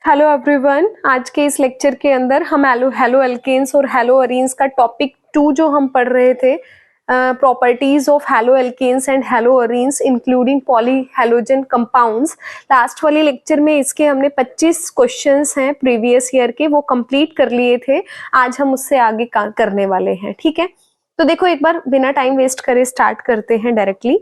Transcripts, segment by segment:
Hello everyone, आज के इस लेक्चर के अंदर हम हेलो एल्केन्स और हेलो अरीन्स का टॉपिक 2 जो हम पढ़ रहे थे, properties of haloalkanes and haloarenes including polyhalogen compounds. Last वाले लेक्चर में इसके हमने 25 क्वेश्चंस हैं प्रीवियस ईयर के, वो कंप्लीट कर लिए थे। आज हम उससे आगे करने वाले हैं, ठीक है। तो देखो, एक बार बिना टाइम वेस्ट करे स्टार्ट करते हैं डायरेक्टली।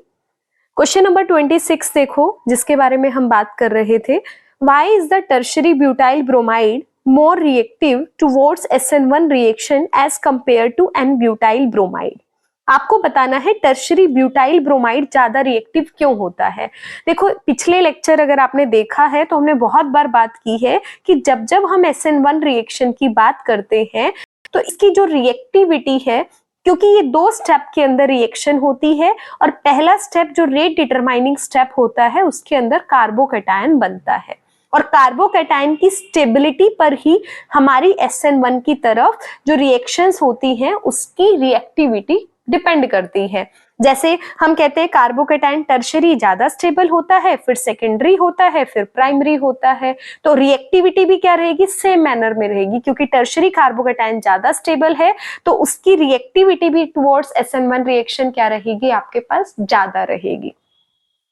क्वेश्चन नंबर 26 देखो, जिसके बारे में हम बात कर रहे थे। Why is the tertiary butyl bromide more reactive towards SN1 reaction as compared to N-butyl bromide? आपको बताना है टर्शरी ब्यूटाइल ब्रोमाइड ज्यादा रिएक्टिव क्यों होता है। देखो, पिछले लेक्चर अगर आपने देखा है तो हमने बहुत बार बात की है कि जब जब हम SN1 रिएक्शन की बात करते हैं तो इसकी जो रिएक्टिविटी है, क्योंकि ये 2 स्टेप के अंदर रिएक्शन होती है और पहला स्टेप जो रेट डिटरमाइनिंग स्टेप होता है उसके अंदर कार्बोकैटायन बनता है और कार्बोकैटायन की स्टेबिलिटी पर ही हमारी SN1 की तरफ जो रिएक्शंस होती हैं उसकी रिएक्टिविटी डिपेंड करती है। जैसे हम कहते हैं कार्बोकैटायन टर्शरी ज्यादा स्टेबल होता है, फिर सेकेंडरी होता है, फिर प्राइमरी होता है, तो रिएक्टिविटी भी क्या रहेगी, सेम मैनर में रहेगी। क्योंकि टर्शरी कार्बोकैटायन ज्यादा स्टेबल है तो उसकी रिएक्टिविटी भी टुवर्ड्स SN1 रिएक्शन क्या रहेगी, आपके पास ज्यादा रहेगी।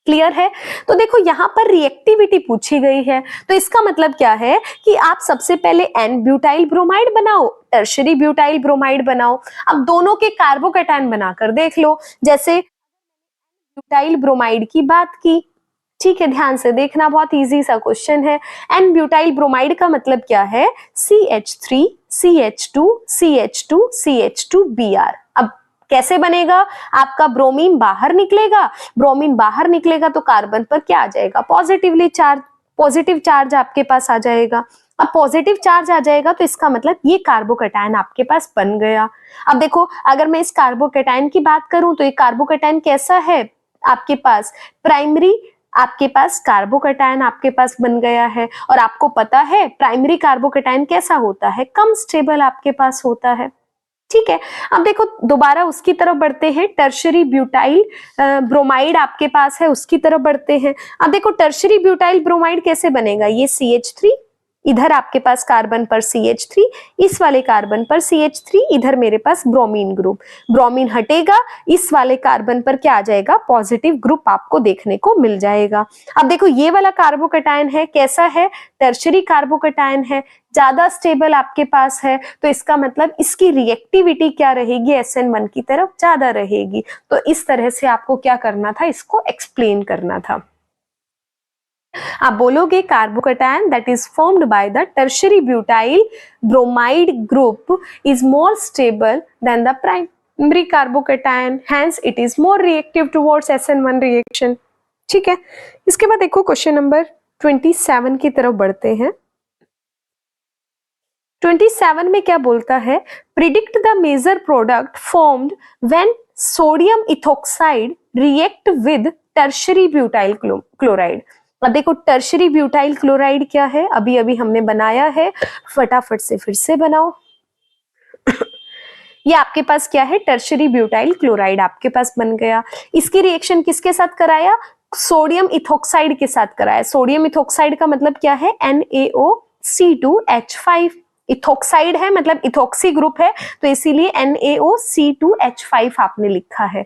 क्लियर है। तो देखो, यहां पर रिएक्टिविटी पूछी गई है तो इसका मतलब क्या है कि आप सबसे पहले एन ब्यूटाइल ब्रोमाइड बनाओ, टर्शरी ब्यूटाइल ब्रोमाइड बनाओ। अब दोनों के कार्बोकैटायन बनाकर देख लो। जैसे ब्यूटाइल ब्रोमाइड की बात की, ठीक है, ध्यान से देखना, बहुत इजी सा क्वेश्चन है। एन ब्यूटाइल ब्रोमाइड का मतलब क्या है, CH3 CH2 CH2 CH2Br। अब कैसे बनेगा, आपका ब्रोमीन बाहर निकलेगा, ब्रोमीन बाहर निकलेगा तो कार्बन पर क्या आ जाएगा, पॉजिटिव चार्ज आपके पास आ जाएगा। अब पॉजिटिव चार्ज आ जाएगा तो इसका मतलब ये कार्बोकैटायन आपके पास बन गया। अब देखो, अगर मैं इस कार्बोकैटायन की बात करूं तो ये कार्बोकैटायन कैसा है आपके पास, प्राइमरी, आपके पास कार्बोकैटायन आपके पास बन गया है। और आपको पता है प्राइमरी कार्बोकैटायन कैसा होता है, कम स्टेबल आपके पास होता है, ठीक है। अब देखो, दोबारा उसकी तरफ बढ़ते हैं, टर्शरी ब्यूटाइल ब्रोमाइड आपके पास है, उसकी तरफ बढ़ते हैं। अब देखो, टर्शरी ब्यूटाइल ब्रोमाइड कैसे बनेगा, ये CH3, इधर आपके पास कार्बन पर CH3, इस वाले कार्बन पर CH3, इधर मेरे पास ब्रोमीन ग्रुप, ब्रोमीन हटेगा, इस वाले कार्बन पर क्या आ जाएगा, पॉजिटिव ग्रुप आपको देखने को मिल जाएगा। अब देखो, ये वाला कार्बोकैटायन है, कैसा है, टर्शरी कार्बोकैटायन है, ज्यादा स्टेबल आपके पास है, तो इसका मतलब इसकी रिएक्टिविटी क्या रहेगी, SN1 की तरफ ज्यादा रहेगी। तो इस तरह से आपको क्या करना था, इसको एक्सप्लेन करना था। आप बोलोगे carbocation that is formed by the tertiary butyl bromide group is more stable then the primary carbocation, hence it is more reactive towards SN1 reaction, ठीक है। इसके बाद देखो, क्वेश्चन नंबर 27 की तरफ बढ़ते हैं। 27 में क्या बोलता है, predict the major product formed when sodium ethoxide react with tertiary butyl chloride. अब देखो, टर्शरी ब्यूटाइल क्लोराइड क्या है, अभी अभी हमने बनाया है, फटाफट से फिर से बनाओ। ये आपके पास क्या है, टर्शरी ब्यूटाइल क्लोराइड आपके पास बन गया। इसकी रिएक्शन किसके साथ कराया, सोडियम इथोक्साइड के साथ कराया। सोडियम इथोक्साइड का मतलब क्या है, NaOC2H5, इथोक्साइड है मतलब इथोक्सी ग्रुप है, तो इसीलिए NaOC2H5 आपने लिखा है,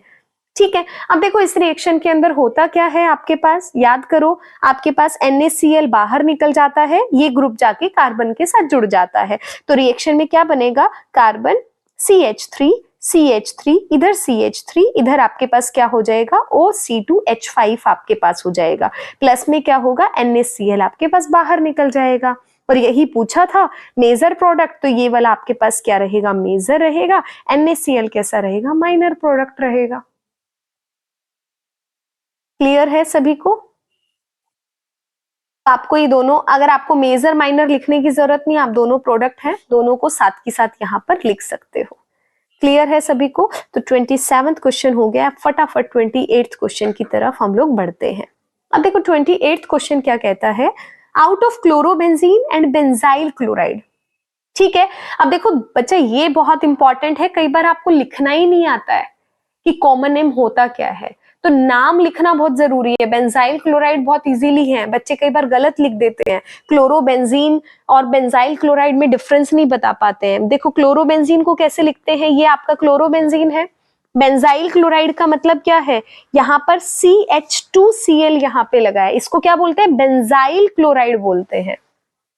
ठीक है। अब देखो, इस रिएक्शन के अंदर होता क्या है, आपके पास याद करो, आपके पास NaCl बाहर निकल जाता है, ये ग्रुप जाके कार्बन के साथ जुड़ जाता है, तो रिएक्शन में क्या बनेगा, कार्बन CH3 CH3, इधर CH3, इधर आपके पास क्या हो जाएगा, OC2H5 आपके पास हो जाएगा, प्लस में क्या होगा, NaCl आपके पास बाहर निकल जाएगा। और यही पूछा था मेजर प्रोडक्ट, तो ये वाला आपके पास क्या रहेगा, मेजर रहेगा, NaCl कैसा रहेगा, माइनर प्रोडक्ट रहेगा। क्लियर है सभी को। आपको ये दोनों, अगर आपको मेजर माइनर लिखने की जरूरत नहीं, आप दोनों प्रोडक्ट हैं, दोनों को साथ के साथ यहां पर लिख सकते हो। क्लियर है सभी को। तो 27वां क्वेश्चन हो गया, फटाफट 28th क्वेश्चन की तरफ हम लोग बढ़ते हैं। अब देखो, 28th क्वेश्चन क्या कहता है, out of chlorobenzene and benzyl chloride, ठीक है। अब देखो बच्चा, ये बहुत इंपॉर्टेंट है, कई बार आपको लिखना ही नहीं आता है कि कॉमन नेम होता क्या है। तो नाम लिखना बहुत जरूरी है। बेंजाइल क्लोराइड बहुत इजीली है, बच्चे कई बार गलत लिख देते हैं। क्लोरोबेंजीन और बेंजाइल क्लोराइड में डिफरेंस नहीं बता पाते हैं। देखो क्लोरोबेंजीन को कैसे लिखते हैं, ये आपका क्लोरोबेंजीन है। बेंजाइल क्लोराइड का मतलब क्या है, यहाँ पर CH2Cl यहाँ पे लगा है, इसको क्या बोलते हैं, बेंजाइल क्लोराइड बोलते हैं।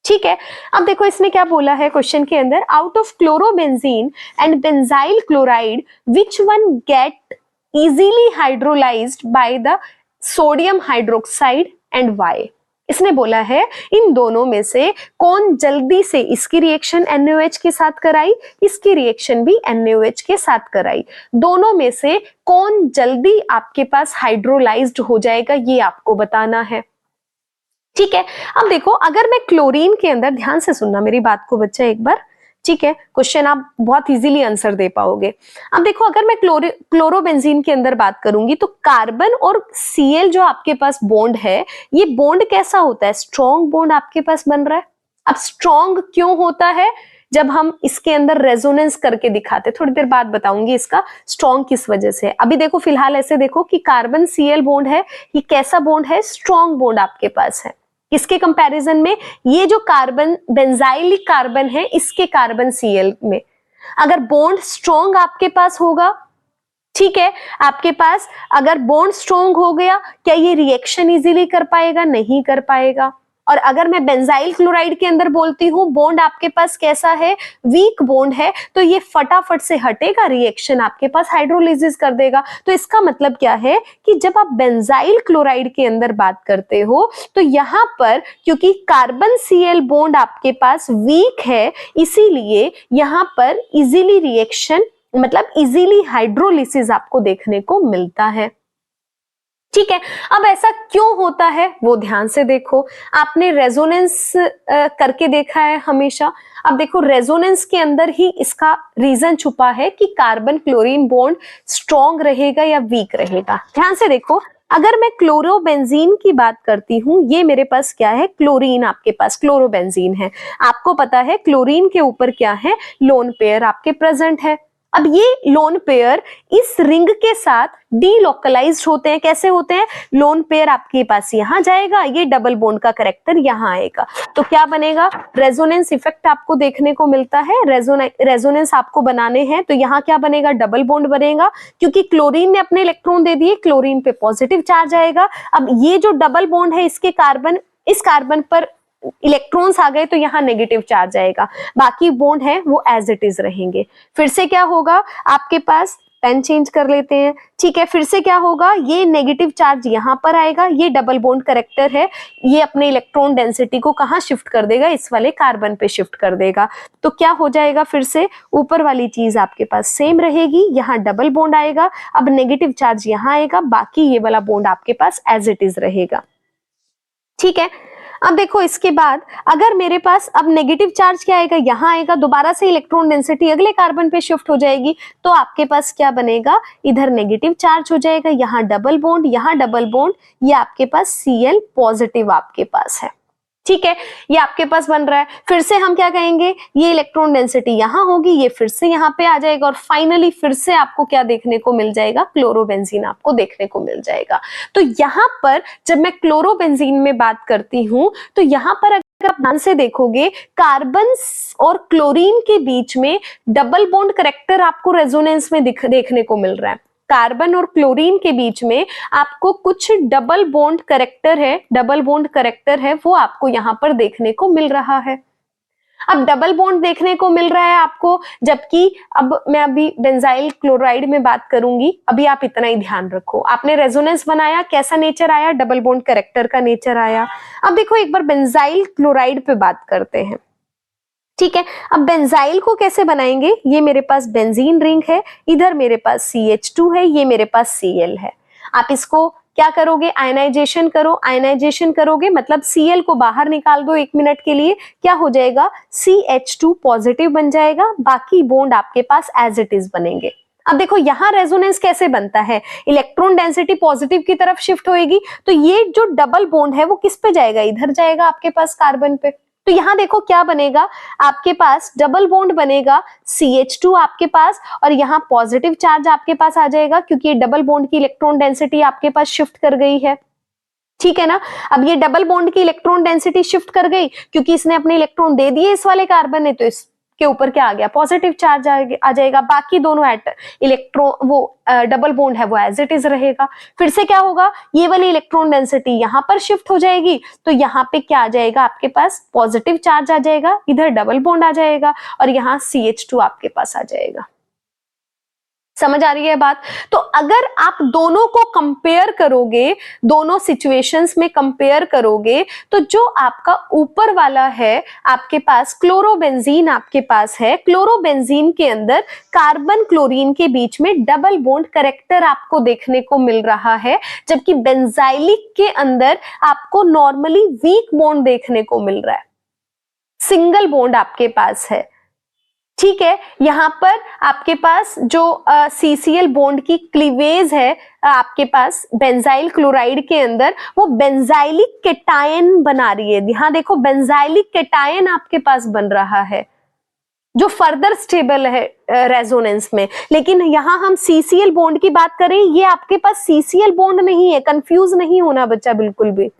ठीक है, अब देखो इसने क्या बोला है क्वेश्चन के अंदर, out of chlorobenzene and benzyl chloride which one get easily hydrolysed by the sodium hydroxide and why. इसने बोला है इन दोनों में से कौन जल्दी से, इसकी रिएक्शन NaOH के साथ कराई, इसकी रिएक्शन भी NaOH के साथ कराई, दोनों में से कौन जल्दी आपके पास हाइड्रोलाइज्ड हो जाएगा, ये आपको बताना है। ठीक है, अब देखो अगर मैं क्लोरीन के अंदर, ध्यान से सुनना मेरी बात को बच्चा एक बार, ठीक है, क्वेश्चन आप बहुत इजीली आंसर दे पाओगे। अब देखो अगर मैं क्लोरोबेंजीन के अंदर बात करूंगी तो कार्बन और Cl जो आपके पास बॉन्ड है, ये बॉन्ड कैसा होता है, स्ट्रॉन्ग बॉन्ड आपके पास बन रहा है। अब स्ट्रॉन्ग क्यों होता है, जब हम इसके अंदर रेजोनेंस करके दिखाते, थोड़ी देर बाद बताऊंगी इसका स्ट्रॉन्ग किस वजह से। अभी देखो फिलहाल ऐसे देखो कि कार्बन Cl बॉन्ड है, ये कैसा बॉन्ड है, स्ट्रॉन्ग बॉन्ड आपके पास है। किसके कंपैरिजन में, ये जो कार्बन बेंजाइलिक कार्बन है इसके कार्बन Cl में। अगर बॉन्ड स्ट्रॉन्ग आपके पास होगा, ठीक है, आपके पास अगर बॉन्ड स्ट्रॉन्ग हो गया, क्या ये रिएक्शन इजीली कर पाएगा, नहीं कर पाएगा। और अगर मैं बेंजाइल क्लोराइड के अंदर बोलती हूँ बॉन्ड आपके पास कैसा है, वीक बॉन्ड है, तो ये फटाफट से हटेगा, रिएक्शन आपके पास हाइड्रोलिसिस कर देगा। तो इसका मतलब क्या है कि जब आप बेंजाइल क्लोराइड के अंदर बात करते हो तो यहाँ पर क्योंकि कार्बन Cl बॉन्ड आपके पास वीक है, इसीलिए यहाँ पर इजीली रिएक्शन मतलब इजीली हाइड्रोलिसिस आपको देखने को मिलता है। ठीक है, अब ऐसा क्यों होता है वो ध्यान से देखो। आपने रेजोनेंस करके देखा है हमेशा। अब देखो रेजोनेंस के अंदर ही इसका रीजन छुपा है कि कार्बन क्लोरीन बॉन्ड स्ट्रॉन्ग रहेगा या वीक रहेगा। ध्यान से देखो, अगर मैं क्लोरोबेंजीन की बात करती हूँ, ये मेरे पास क्या है, क्लोरीन आपके पास क्लोरोबेंजीन है। आपको पता है क्लोरीन के ऊपर क्या है, लोन पेयर आपके प्रेजेंट है। अब ये लोन पेयर इस रिंग के साथ डीलोकलाइज्ड होते हैं। कैसे होते हैं, लोन पेयर आपके पास यहां जाएगा, ये डबल बॉन्ड का कैरेक्टर यहां आएगा, तो क्या बनेगा, रेजोनेंस इफेक्ट आपको देखने को मिलता है। रेजोनेंस आपको बनाने हैं तो यहाँ क्या बनेगा, डबल बॉन्ड बनेगा, क्योंकि क्लोरीन ने अपने इलेक्ट्रॉन दे दिए, क्लोरीन पे पॉजिटिव चार्ज आएगा। अब ये जो डबल बॉन्ड है इसके कार्बन, इस कार्बन पर इलेक्ट्रॉन्स आ गए तो यहाँ नेगेटिव चार्ज आएगा, बाकी बॉन्ड है वो एज इट इज रहेंगे। फिर से क्या होगा आपके पास, पेन चेंज कर लेते हैं, ठीक है, फिर से क्या होगा, ये नेगेटिव चार्ज यहाँ पर आएगा, ये डबल बॉन्ड कैरेक्टर है, ये अपने इलेक्ट्रॉन डेंसिटी को कहाँ शिफ्ट कर देगा, इस वाले कार्बन पे शिफ्ट कर देगा। तो क्या हो जाएगा, फिर से ऊपर वाली चीज आपके पास सेम रहेगी, यहाँ डबल बॉन्ड आएगा, अब नेगेटिव चार्ज यहाँ आएगा, बाकी ये वाला बॉन्ड आपके पास एज इट इज रहेगा। ठीक है, अब देखो इसके बाद अगर मेरे पास अब नेगेटिव चार्ज क्या आएगा, यहाँ आएगा, दोबारा से इलेक्ट्रॉन डेंसिटी अगले कार्बन पे शिफ्ट हो जाएगी, तो आपके पास क्या बनेगा, इधर नेगेटिव चार्ज हो जाएगा, यहाँ डबल बॉन्ड, यहाँ डबल बॉन्ड, ये आपके पास Cl पॉजिटिव आपके पास है। ठीक है, ये आपके पास बन रहा है। फिर से हम क्या कहेंगे, ये इलेक्ट्रॉन डेंसिटी यहाँ होगी, ये फिर से यहाँ पे आ जाएगा, और फाइनली फिर से आपको क्या देखने को मिल जाएगा, क्लोरोबेंजीन आपको देखने को मिल जाएगा। तो यहाँ पर जब मैं क्लोरोबेंजीन में बात करती हूँ तो यहाँ पर अगर आप ध्यान से देखोगे, कार्बन और क्लोरीन के बीच में डबल बॉन्ड कैरेक्टर आपको रेजोनेंस में देखने को मिल रहा है। कार्बन और क्लोरीन के बीच में आपको कुछ डबल बॉन्ड कैरेक्टर है, वो आपको यहाँ पर देखने को मिल रहा है। अब डबल बॉन्ड देखने को मिल रहा है आपको, जबकि अब मैं अभी बेंजाइल क्लोराइड में बात करूंगी। अभी आप इतना ही ध्यान रखो, आपने रेजोनेंस बनाया, कैसा नेचर आया, डबल बॉन्ड कैरेक्टर का नेचर आया। अब देखो एक बार बेंजाइल क्लोराइड पे बात करते हैं। ठीक है, अब बेंजाइल को कैसे बनाएंगे, ये मेरे पास बेंजीन रिंग है, इधर मेरे पास CH2 है, ये मेरे पास Cl है। आप इसको क्या करोगे, आयनाइजेशन करो, आयनाइजेशन करोगे मतलब Cl को बाहर निकाल दो 1 मिनट के लिए, क्या हो जाएगा, CH2 पॉजिटिव बन जाएगा, बाकी बॉन्ड आपके पास एज इट इज बनेंगे। अब देखो यहाँ रेजोनेंस कैसे बनता है, इलेक्ट्रॉन डेंसिटी पॉजिटिव की तरफ शिफ्ट होएगी, तो ये जो डबल बॉन्ड है वो किस पे जाएगा, इधर जाएगा आपके पास कार्बन पे। तो यहाँ देखो क्या बनेगा, आपके पास डबल बॉन्ड बनेगा CH2 आपके पास, और यहाँ पॉजिटिव चार्ज आपके पास आ जाएगा क्योंकि ये डबल बॉन्ड की इलेक्ट्रॉन डेंसिटी आपके पास शिफ्ट कर गई है, ठीक है ना। अब ये डबल बॉन्ड की इलेक्ट्रॉन डेंसिटी शिफ्ट कर गई क्योंकि इसने अपने इलेक्ट्रॉन दे दिए इस वाले कार्बन ने, तो इसके ऊपर क्या आ गया, पॉजिटिव चार्ज आ जाएगा। बाकी दोनों इलेक्ट्रॉन वो डबल बॉन्ड है वो एज इट इज रहेगा। फिर से क्या होगा, ये वाली इलेक्ट्रॉन डेंसिटी यहाँ पर शिफ्ट हो जाएगी, तो यहाँ पे क्या आ जाएगा, आपके पास पॉजिटिव चार्ज आ जाएगा, इधर डबल बॉन्ड आ जाएगा और यहाँ CH2 आपके पास आ जाएगा। समझ आ रही है बात। तो अगर आप दोनों को कंपेयर करोगे, दोनों सिचुएशंस में कंपेयर करोगे, तो जो आपका ऊपर वाला है आपके पास क्लोरोबेंजीन आपके पास है, क्लोरोबेंजीन के अंदर कार्बन क्लोरीन के बीच में डबल बॉन्ड कैरेक्टर आपको देखने को मिल रहा है, जबकि बेंजाइलिक के अंदर आपको नॉर्मली वीक बॉन्ड देखने को मिल रहा है, सिंगल बॉन्ड आपके पास है, ठीक है। यहां पर आपके पास जो CCl बॉन्ड की क्लीवेज है आपके पास बेंजाइल क्लोराइड के अंदर, वो बेंजाइलिक केटायन बना रही है। यहां देखो बेंजाइलिक केटायन आपके पास बन रहा है जो फर्दर स्टेबल है रेजोनेंस में। लेकिन यहां हम CCl बॉन्ड की बात करें, ये आपके पास CCl बॉन्ड नहीं है, कंफ्यूज नहीं होना बच्चा बिल्कुल भी,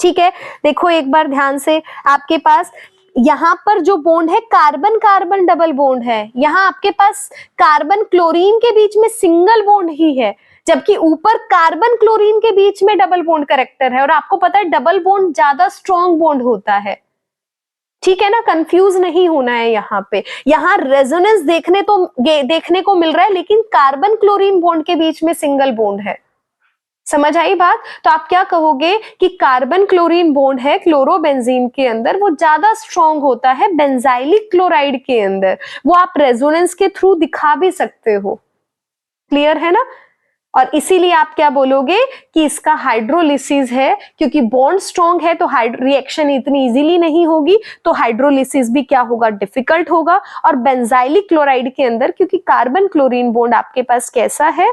ठीक है। देखो एक बार ध्यान से, आपके पास यहां पर जो बॉन्ड है कार्बन कार्बन डबल बॉन्ड है, यहां आपके पास कार्बन क्लोरीन के बीच में सिंगल बॉन्ड ही है, जबकि ऊपर कार्बन क्लोरीन के बीच में डबल बॉन्ड कैरेक्टर है। और आपको पता है डबल बॉन्ड ज्यादा स्ट्रॉन्ग बॉन्ड होता है, ठीक है ना, कंफ्यूज नहीं होना है। यहाँ पे यहाँ रेजोनेंस देखने को मिल रहा है, लेकिन कार्बन क्लोरीन बॉन्ड के बीच में सिंगल बॉन्ड है। समझ आई बात। तो आप क्या कहोगे कि कार्बन क्लोरीन बॉन्ड है क्लोरोबेंजीन के अंदर, वो ज्यादा स्ट्रॉन्ग होता है बेंजाइलिक क्लोराइड के अंदर, वो आप रेजोनेंस के थ्रू दिखा भी सकते हो, क्लियर है ना। और इसीलिए आप क्या बोलोगे कि इसका हाइड्रोलिसिस है, क्योंकि बॉन्ड स्ट्रॉन्ग है तो रिएक्शन इतनी इजीली नहीं होगी, तो हाइड्रोलिसिस भी क्या होगा, डिफिकल्ट होगा। और बेंजाइलिक क्लोराइड के अंदर क्योंकि कार्बन क्लोरीन बॉन्ड आपके पास कैसा है,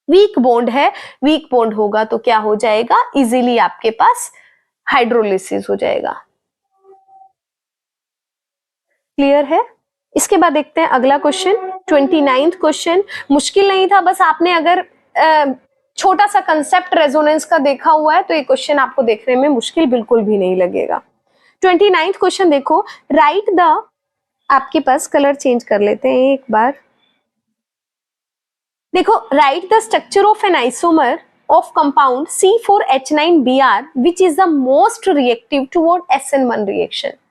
वीक बॉन्ड है, वीक बॉन्ड होगा तो क्या हो जाएगा, इजीली आपके पास हाइड्रोलिसिस हो जाएगा। क्लियर है। इसके बाद देखते हैं अगला क्वेश्चन, 29th क्वेश्चन। मुश्किल नहीं था, बस आपने अगर छोटा सा कंसेप्ट रेजोनेंस का देखा हुआ है तो ये क्वेश्चन आपको देखने में मुश्किल बिल्कुल भी नहीं लगेगा। 29th क्वेश्चन देखो, राइट द, आपके पास कलर चेंज कर लेते हैं एक बार, देखो, write the structure of an isomer of compound C4H9Br which is the most reactive toward SN1 reaction।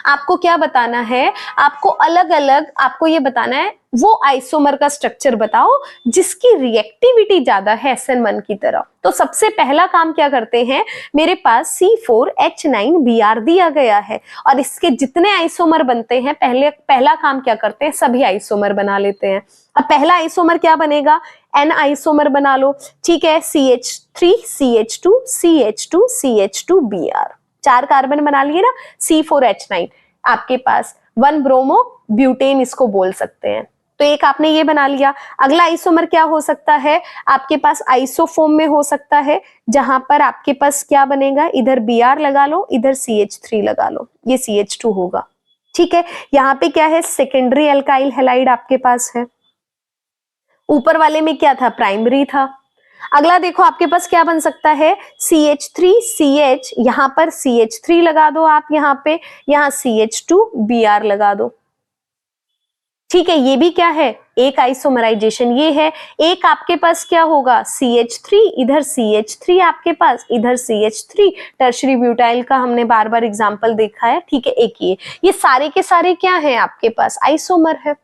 आपको क्या बताना है, आपको अलग अलग आपको ये बताना है वो आइसोमर का स्ट्रक्चर बताओ जिसकी रिएक्टिविटी ज्यादा है SN1 की तरह। तो सबसे पहला काम क्या करते हैं, मेरे पास C4H9Br दिया गया है और इसके जितने आइसोमर बनते हैं पहला काम क्या करते हैं, सभी आइसोमर बना लेते हैं। अब पहला आइसोमर क्या बनेगा, N आइसोमर बना लो, ठीक है, CH3 CH2 CH2 CH2Br, 4 carbon बना लिए ना, C4H9 आपके पास 1 ब्रोमो ब्यूटेन इसको बोल सकते हैं। तो एक आपने ये बना लिया। अगला आइसोमर क्या हो सकता है, आपके पास आइसोफोम में हो सकता है, जहां पर आपके पास क्या बनेगा, इधर Br लगा लो, इधर CH3 लगा लो, ये CH2 होगा, ठीक है। यहाँ पे क्या है, सेकेंडरी एल्काइल हैलाइड आपके पास है, ऊपर वाले में क्या था, प्राइमरी था। अगला देखो आपके पास क्या बन सकता है, CH3CH, यहां पर CH3 लगा दो आप, यहाँ पे यहाँ CH2Br लगा दो, ठीक है। ये भी क्या है, एक आइसोमराइजेशन ये है। एक आपके पास क्या होगा, CH3, इधर CH3 आपके पास, इधर CH3, टर्शरी ब्यूटाइल का हमने बार बार एग्जांपल देखा है, ठीक है। एक ये सारे के सारे क्या है आपके पास, आइसोमर है।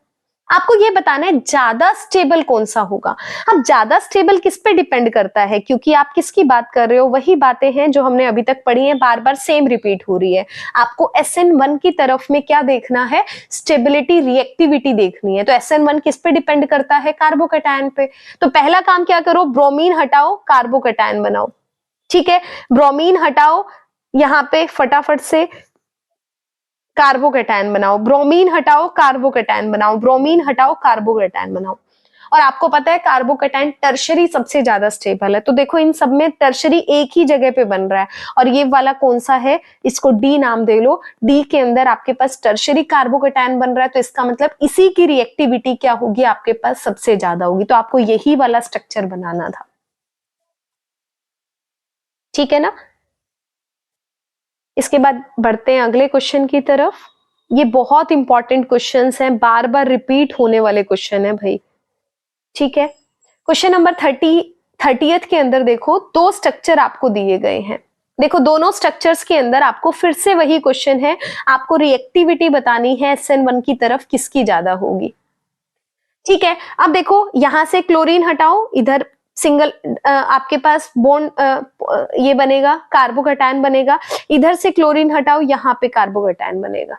आपको ये बताना है ज्यादा स्टेबल कौन सा होगा। अब ज्यादा स्टेबल किस पे डिपेंड करता है, क्योंकि आप किसकी बात कर रहे हो, वही बातें हैं जो हमने अभी तक पढ़ी हैं, बार बार सेम रिपीट हो रही है। आपको SN1 की तरफ में क्या देखना है, स्टेबिलिटी रिएक्टिविटी देखनी है। तो SN1 किस पे डिपेंड करता है, कार्बोकैटायन पे। तो पहला काम क्या करो, ब्रोमीन हटाओ, कार्बोकैटायन बनाओ, ठीक है। ब्रोमीन हटाओ, यहाँ पे फटाफट से कार्बोकैटायन बनाओ, ब्रोमीन हटाओ कार्बोकैटायन बनाओ, ब्रोमीन हटाओ कार्बोकैटायन बनाओ। और आपको पता है कार्बोकैटायन टर्शरी सबसे ज्यादा स्टेबल है। तो देखो इन सब में टर्शरी एक ही जगह पे बन रहा है, और ये वाला कौन सा है, इसको डी नाम दे लो। डी के अंदर आपके पास टर्शरी कार्बोकैटायन बन रहा है, तो इसका मतलब इसी की रिएक्टिविटी क्या होगी, आपके पास सबसे ज्यादा होगी। तो आपको यही वाला स्ट्रक्चर बनाना था, ठीक है ना। इसके बाद बढ़ते हैं अगले क्वेश्चन की तरफ। ये बहुत इंपॉर्टेंट क्वेश्चंस हैं, बार बार रिपीट होने वाले क्वेश्चन है भाई, ठीक है। क्वेश्चन नंबर 30th के अंदर देखो, दो स्ट्रक्चर आपको दिए गए हैं। देखो दोनों स्ट्रक्चर्स के अंदर आपको फिर से वही क्वेश्चन है, आपको रिएक्टिविटी बतानी है SN1 की तरफ किसकी ज्यादा होगी, ठीक है। अब देखो यहां से क्लोरीन हटाओ, इधर सिंगल आपके पास बॉन्ड ये बनेगा, कार्बोकैटायन बनेगा। इधर से क्लोरीन हटाओ, यहाँ पे कार्बोकैटायन बनेगा,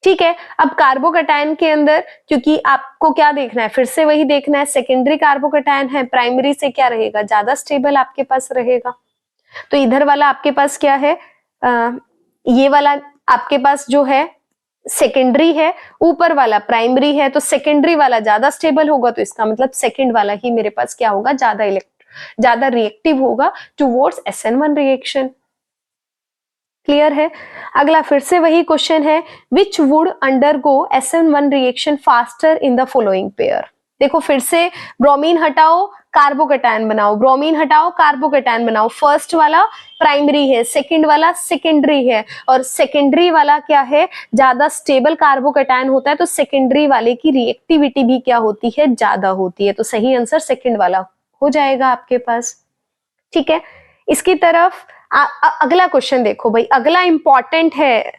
ठीक है। अब कार्बोकैटायन के अंदर क्योंकि आपको क्या देखना है, फिर से वही देखना है, सेकेंडरी कार्बोकैटायन है, प्राइमरी से क्या रहेगा, ज्यादा स्टेबल आपके पास रहेगा। तो इधर वाला आपके पास क्या है, ये वाला आपके पास जो है सेकेंडरी है, ऊपर वाला प्राइमरी है, तो सेकेंडरी वाला ज्यादा स्टेबल होगा, तो इसका मतलब सेकेंड वाला ही मेरे पास क्या होगा, ज्यादा रिएक्टिव होगा टुवर्ड्स SN1 रिएक्शन। क्लियर है। अगला फिर से वही क्वेश्चन है, which would undergo SN1 reaction faster in the following pair. देखो फिर से ब्रोमीन हटाओ, कार्बोकैटायन बनाओ, ब्रोमीन हटाओ, कार्बोकैटायन बनाओ। फर्स्ट वाला प्राइमरी है, सेकंड वाला सेकेंडरी है, और सेकेंडरी वाला क्या है, ज्यादा स्टेबल कार्बोकैटायन होता है, तो सेकेंडरी वाले की रिएक्टिविटी भी क्या होती है, ज्यादा होती है। तो सही आंसर सेकेंड वाला हो जाएगा आपके पास, ठीक है। इसकी तरफ अगला क्वेश्चन देखो भाई, अगला इंपॉर्टेंट है।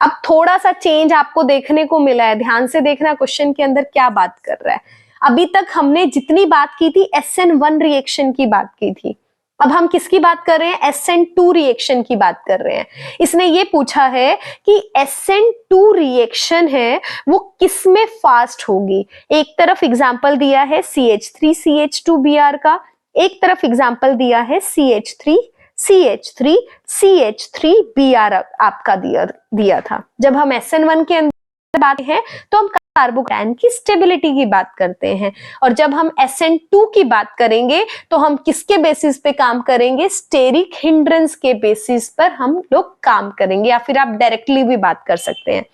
अब थोड़ा सा चेंज आपको देखने को मिला है, ध्यान से देखना क्वेश्चन के अंदर क्या बात कर रहा है। अभी तक हमने जितनी बात की थी SN1 रिएक्शन की बात की थी, अब हम किसकी बात कर रहे हैं, SN2 रिएक्शन की बात कर रहे हैं। इसने ये पूछा है कि SN2 रिएक्शन है वो किसमें फास्ट होगी। एक तरफ एग्जांपल दिया है CH3CH2Br का, एक तरफ एग्जांपल दिया है CH3CH3CH3Br आपका दिया था। जब हम SN1 के अंदर बात है तो हम कार्बोकैटायन की स्टेबिलिटी की बात करते हैं, और जब हम SN2 की बात करेंगे तो हम किसके बेसिस पे काम करेंगे, स्टेरिक हिंड्रेंस के बेसिस पर हम लोग काम करेंगे, या फिर आप डायरेक्टली भी बात कर सकते हैं,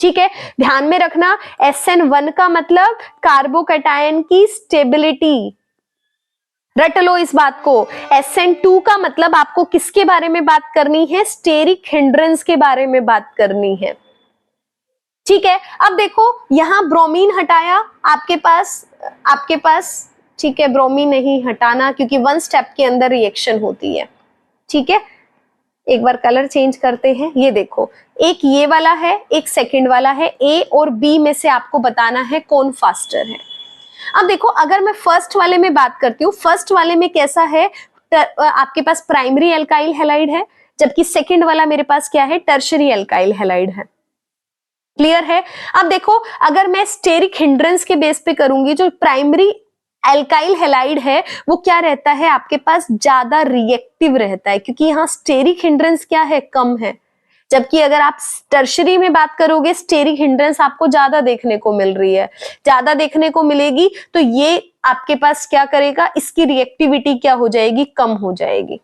ठीक है। ध्यान में रखना SN1 का मतलब कार्बोकैटायन की स्टेबिलिटी, रट लो इस बात को। SN2 का मतलब आपको किसके बारे में बात करनी है, स्टेरिक हिंड्रेंस के बारे में बात करनी है, ठीक है। अब देखो यहां ब्रोमीन हटाया, आपके पास ठीक है, ब्रोमीन नहीं हटाना क्योंकि वन स्टेप के अंदर रिएक्शन होती है, ठीक है। एक बार कलर चेंज करते हैं, ये देखो एक ये वाला है, एक सेकंड वाला है, A और B में से आपको बताना है कौन फास्टर है। अब देखो अगर मैं फर्स्ट वाले में बात करती हूँ, फर्स्ट वाले में कैसा है, आपके पास प्राइमरी एल्काइल हैलाइड है, जबकि सेकंड वाला मेरे पास क्या है, टर्शरी एल्काइल हैलाइड है। क्लियर है। अब देखो अगर मैं स्टेरिक हिंड्रेंस के बेस पे करूंगी, जो प्राइमरी एल्काइल हैलाइड है वो क्या रहता है, आपके पास ज्यादा रिएक्टिव रहता है, क्योंकि यहाँ स्टेरिक हिंड्रेंस क्या है, कम है। जबकि अगर आप टर्शरी में बात करोगे, स्टेरिक हिंड्रेंस आपको ज्यादा देखने को मिल रही है, ज्यादा देखने को मिलेगी, तो ये आपके पास क्या करेगा, इसकी रिएक्टिविटी क्या हो जाएगी, कम हो जाएगी,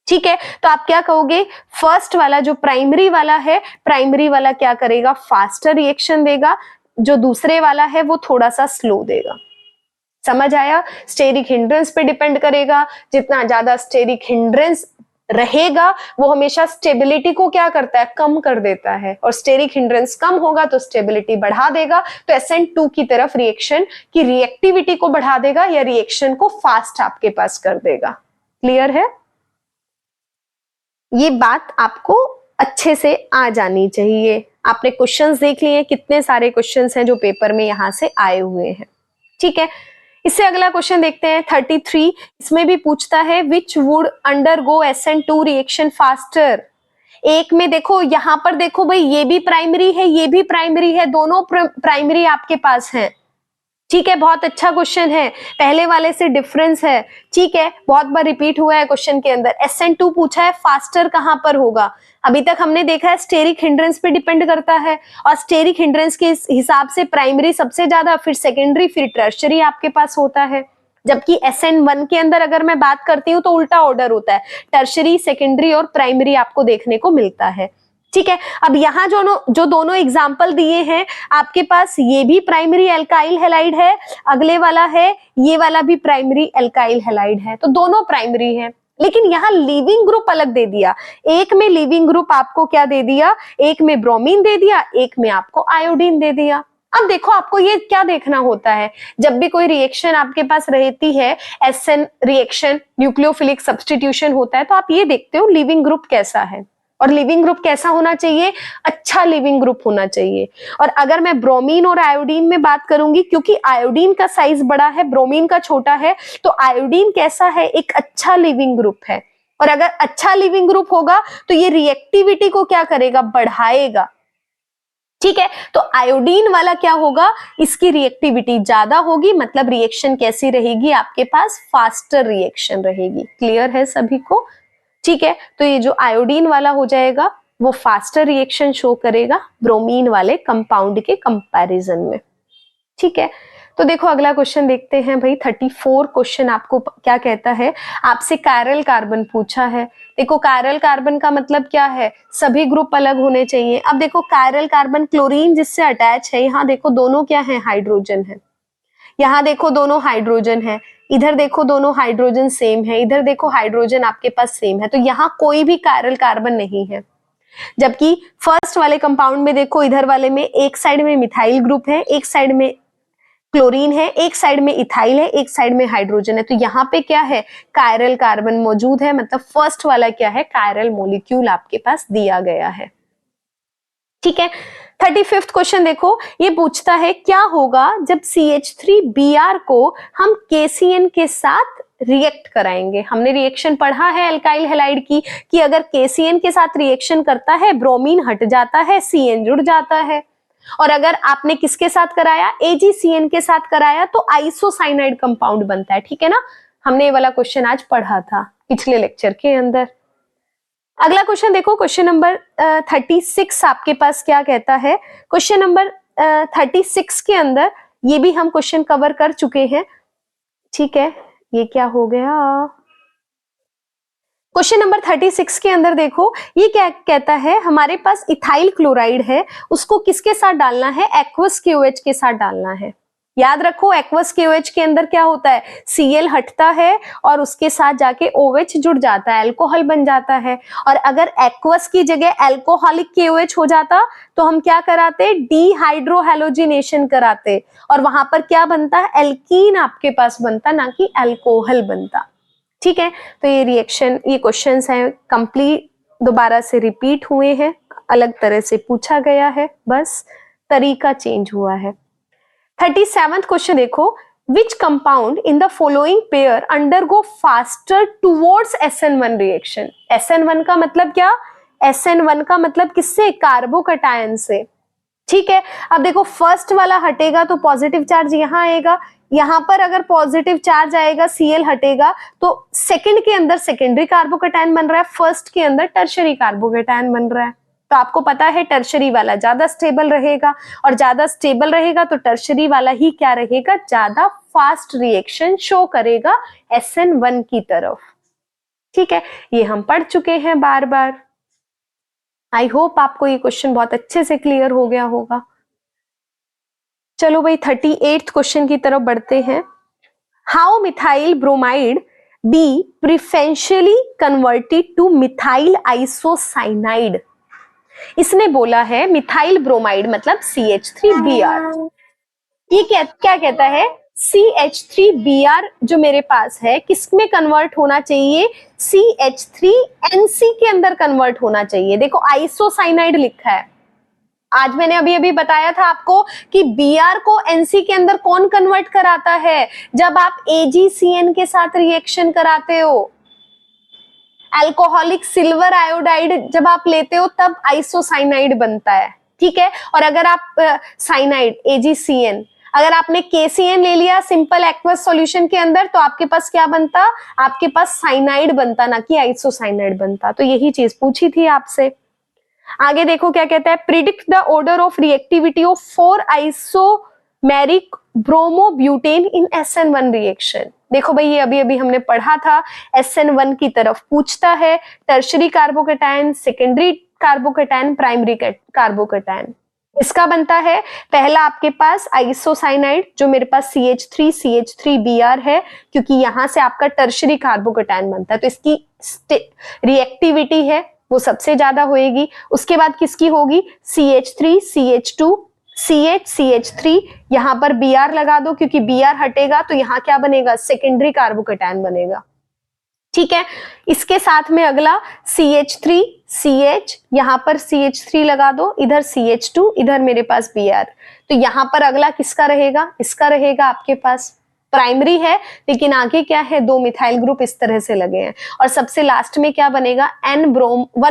ठीक है। तो आप क्या कहोगे, फर्स्ट वाला जो प्राइमरी वाला है, प्राइमरी वाला क्या करेगा, फास्टर रिएक्शन देगा, जो दूसरे वाला है वो थोड़ा सा स्लो देगा। समझ आया। स्टेरिक हिंड्रेंस पे डिपेंड करेगा, जितना ज्यादा स्टेरिक हिंड्रेंस रहेगा वो हमेशा स्टेबिलिटी को क्या करता है, कम कर देता है, और स्टेरिक हिंड्रेंस कम होगा तो स्टेबिलिटी बढ़ा देगा। तो SN2 की तरफ रिएक्शन की रिएक्टिविटी को बढ़ा देगा, या रिएक्शन को फास्ट आपके पास कर देगा। क्लियर है। ये बात आपको अच्छे से आ जानी चाहिए। आपने क्वेश्चंस देख लिए, कितने सारे क्वेश्चंस हैं जो पेपर में यहां से आए हुए हैं, ठीक है। इससे अगला क्वेश्चन देखते हैं 33। इसमें भी पूछता है which would undergo SN2 reaction faster. एक में देखो, यहां पर देखो भाई, ये भी प्राइमरी है, ये भी प्राइमरी है, दोनों प्राइमरी आपके पास हैं, ठीक है, बहुत अच्छा क्वेश्चन है, पहले वाले से डिफरेंस है। ठीक है, बहुत बार रिपीट हुआ है क्वेश्चन के अंदर। SN2 पूछा है, फास्टर कहां पर होगा? अभी तक हमने देखा है स्टेरिक हिंड्रेंस पे डिपेंड करता है, और स्टेरिक हिंड्रेंस के हिसाब से प्राइमरी सबसे ज्यादा, फिर सेकेंडरी, फिर टर्शरी आपके पास होता है। जबकि SN1 के अंदर अगर मैं बात करती हूँ तो उल्टा ऑर्डर होता है, टर्शरी, सेकेंडरी और प्राइमरी आपको देखने को मिलता है। ठीक है, अब यहाँ जो दोनों एग्जाम्पल दिए हैं आपके पास, ये भी प्राइमरी एल्काइल हैलाइड है, अगले वाला है ये वाला भी प्राइमरी एल्काइल हैलाइड है, तो दोनों प्राइमरी है। लेकिन यहाँ लीविंग ग्रुप अलग दे दिया, एक में लीविंग ग्रुप आपको क्या दे दिया, एक में ब्रोमीन दे दिया, एक में आपको आयोडीन दे दिया। अब देखो आपको ये क्या देखना होता है, जब भी कोई रिएक्शन आपके पास रहती है, SN रिएक्शन, न्यूक्लियोफिलिक सब्स्टिट्यूशन होता है, तो आप ये देखते हो लिविंग ग्रुप कैसा है, और लिविंग ग्रुप कैसा होना चाहिए, अच्छा लिविंग ग्रुप होना चाहिए। और अगर मैं ब्रोमीन और आयोडीन में बात करूंगी, क्योंकि आयोडीन का साइज बड़ा है, ब्रोमीन का छोटा है, तो आयोडीन कैसा है, एक अच्छा लिविंग ग्रुप है। और अगर अच्छा लिविंग ग्रुप होगा तो ये रिएक्टिविटी को क्या करेगा, बढ़ाएगा। ठीक है, तो आयोडीन वाला क्या होगा, इसकी रिएक्टिविटी ज्यादा होगी, मतलब रिएक्शन कैसी रहेगी आपके पास, फास्टर रिएक्शन रहेगी। क्लियर है सभी को? ठीक है, तो ये जो आयोडीन वाला हो जाएगा वो फास्टर रिएक्शन शो करेगा ब्रोमीन वाले कंपाउंड के कंपैरिजन में। ठीक है, तो देखो अगला क्वेश्चन देखते हैं भाई। 34 क्वेश्चन आपको क्या कहता है, आपसे कायरल कार्बन पूछा है। देखो कायरल कार्बन का मतलब क्या है, सभी ग्रुप अलग होने चाहिए। अब देखो कायरल कार्बन क्लोरीन जिससे अटैच है, यहाँ देखो दोनों क्या है, हाइड्रोजन है। यहाँ देखो दोनों हाइड्रोजन है, इधर देखो दोनों हाइड्रोजन सेम है, इधर देखो हाइड्रोजन आपके पास सेम है, तो यहाँ कोई भी कायरल कार्बन नहीं है। जबकि फर्स्ट वाले कंपाउंड में देखो, इधर वाले में एक साइड में मिथाइल ग्रुप है, एक साइड में क्लोरीन है, एक साइड में इथाइल है, एक साइड में हाइड्रोजन है, तो यहाँ पे क्या है, कायरल कार्बन मौजूद है, मतलब फर्स्ट वाला क्या है, कायरल मॉलिक्यूल आपके पास दिया गया है। ठीक है, 35th क्वेश्चन देखो, ये पूछता है क्या होगा जब CH3Br को हम KCN के साथ रिएक्ट कराएंगे। हमने रिएक्शन पढ़ा है एल्काइल हैलाइड की, कि अगर KCN के साथ रिएक्शन करता है, ब्रोमीन हट जाता है, CN जुड़ जाता है। और अगर आपने किसके साथ कराया, AgCN के साथ कराया, तो आइसोसाइनाइड कंपाउंड बनता है। ठीक है ना, हमने ये वाला क्वेश्चन आज पढ़ा था पिछले लेक्चर के अंदर। अगला क्वेश्चन देखो, क्वेश्चन नंबर 36 आपके पास क्या कहता है। क्वेश्चन नंबर 36 के अंदर ये भी हम क्वेश्चन कवर कर चुके हैं। ठीक है, ये क्या हो गया, क्वेश्चन नंबर 36 के अंदर देखो ये क्या कहता है, हमारे पास इथाइल क्लोराइड है, उसको किसके साथ डालना है, एक्वस KOH के साथ डालना है। याद रखो एक्वस KOH के अंदर क्या होता है, Cl हटता है और उसके साथ जाके OH जुड़ जाता है, अल्कोहल बन जाता है। और अगर एक्वस की जगह अल्कोहलिक KOH हो जाता तो हम क्या कराते, डीहाइड्रोहैलोजिनेशन कराते, और वहां पर क्या बनता है, एल्कीन आपके पास बनता, ना कि अल्कोहल बनता। ठीक है, तो ये रिएक्शन, ये क्वेश्चंस हैं कंप्लीट, दोबारा से रिपीट हुए हैं, अलग तरह से पूछा गया है, बस तरीका चेंज हुआ है। 37th क्वेश्चन देखो, which compound in the following pair undergo faster towards SN1 reaction. SN1 का मतलब क्या, SN1 का मतलब किससे, कार्बोकटायन से। ठीक है, अब देखो फर्स्ट वाला हटेगा तो पॉजिटिव चार्ज यहाँ आएगा, यहाँ पर अगर पॉजिटिव चार्ज आएगा, Cl हटेगा, तो सेकंड के अंदर सेकेंडरी कार्बोकटायन बन रहा है, फर्स्ट के अंदर टर्शरी कार्बोकटायन बन रहा है। तो आपको पता है टर्शरी वाला ज्यादा स्टेबल रहेगा, और ज्यादा स्टेबल रहेगा तो टर्शरी वाला ही क्या रहेगा, ज्यादा फास्ट रिएक्शन शो करेगा SN1 की तरफ। ठीक है, ये हम पढ़ चुके हैं बार बार। आई होप आपको ये क्वेश्चन बहुत अच्छे से क्लियर हो गया होगा। चलो भाई 38th क्वेश्चन की तरफ बढ़ते हैं। How methyl bromide be preferentially converted to methyl isocyanide. इसने बोला है मिथाइल ब्रोमाइड मतलब CH3Br, ये क्या कहता है, CH3Br जो मेरे पास है किसमें कन्वर्ट होना चाहिए, CH3NC के अंदर कन्वर्ट होना चाहिए। देखो आइसोसाइनाइड लिखा है, आज मैंने अभी अभी बताया था आपको कि Br को NC के अंदर कौन कन्वर्ट कराता है, जब आप AgCN के साथ रिएक्शन कराते हो, अल्कोहलिक सिल्वर आयोडाइड जब आप लेते हो तब आइसोसाइनाइड बनता है। ठीक है, और अगर आप साइनाइड AgCN अगर आपने KCN ले लिया सिंपल एक्वस सॉल्यूशन के अंदर तो आपके पास क्या बनता, आपके पास साइनाइड बनता, ना कि आइसोसाइनाइड बनता। तो यही चीज पूछी थी आपसे। आगे देखो क्या कहता है, predict the order of reactivity of 4 isomeric bromobutane in SN1 reaction. देखो भाई ये अभी अभी हमने पढ़ा था, SN1 की तरफ पूछता है, tertiary carbocation, secondary carbocation, primary carbocation. इसका बनता है पहला आपके पास आइसोसाइनाइड, जो मेरे पास CH3CH3Br है, क्योंकि यहां से आपका टर्शरी कार्बोकैटायन बनता है, तो इसकी रिएक्टिविटी है वो सबसे ज्यादा होएगी। उसके बाद किसकी होगी, CH3CH2 CH3, यहां पर Br लगा दो, क्योंकि Br हटेगा तो यहां क्या बनेगा, सेकेंडरी कार्बोकैटायन बनेगा। ठीक है, इसके साथ में अगला CH3CH, यहां पर CH3 लगा दो, इधर CH2, इधर मेरे पास Br। तो यहां पर अगला किसका रहेगा, इसका रहेगा आपके पास, प्राइमरी है लेकिन आगे क्या है, 2 मिथाइल ग्रुप इस तरह से लगे हैं। और सबसे लास्ट में क्या बनेगा, 1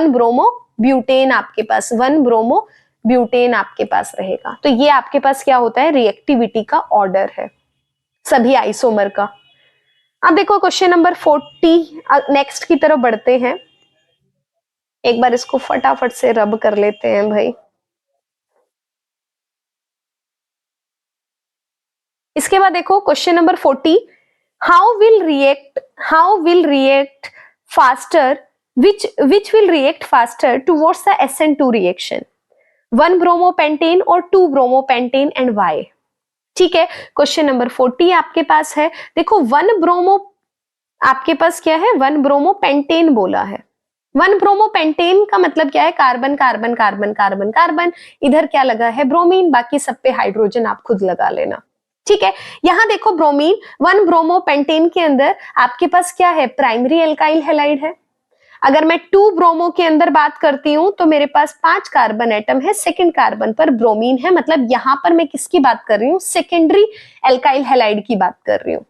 ब्रोमो ब्यूटेन आपके पास, 1 ब्रोमो ब्यूटेन आपके पास रहेगा। तो ये आपके पास क्या होता है, रिएक्टिविटी का ऑर्डर है सभी आइसोमर का। अब देखो क्वेश्चन नंबर 40, नेक्स्ट की तरफ बढ़ते हैं। एक बार इसको फटाफट से रब कर लेते हैं भाई। इसके बाद देखो question number 40, how will react faster, which will react faster towards the SN2 reaction, 1 bromopentane और 2 ब्रोमोपेंटेन एंड वाई। ठीक है, क्वेश्चन नंबर 40 आपके पास है। देखो 1 ब्रोमो आपके पास क्या है, 1 ब्रोमोपेंटेन बोला है। 1 ब्रोमोपेंटेन का मतलब क्या है, carbon carbon carbon carbon carbon, इधर क्या लगा है, ब्रोमीन, बाकी सब पे हाइड्रोजन आप खुद लगा लेना। ठीक है, यहां देखो ब्रोमीन 1 ब्रोमोपेंटेन के अंदर आपके पास क्या है, प्राइमरी एल्काइल हैलाइड है। अगर मैं 2 ब्रोमो के अंदर बात करती हूं तो मेरे पास 5 कार्बन एटम है, सेकंड कार्बन पर ब्रोमीन है, मतलब यहां पर मैं किसकी बात कर रही हूं, सेकेंडरी एल्काइल हैलाइड की बात कर रही हूं।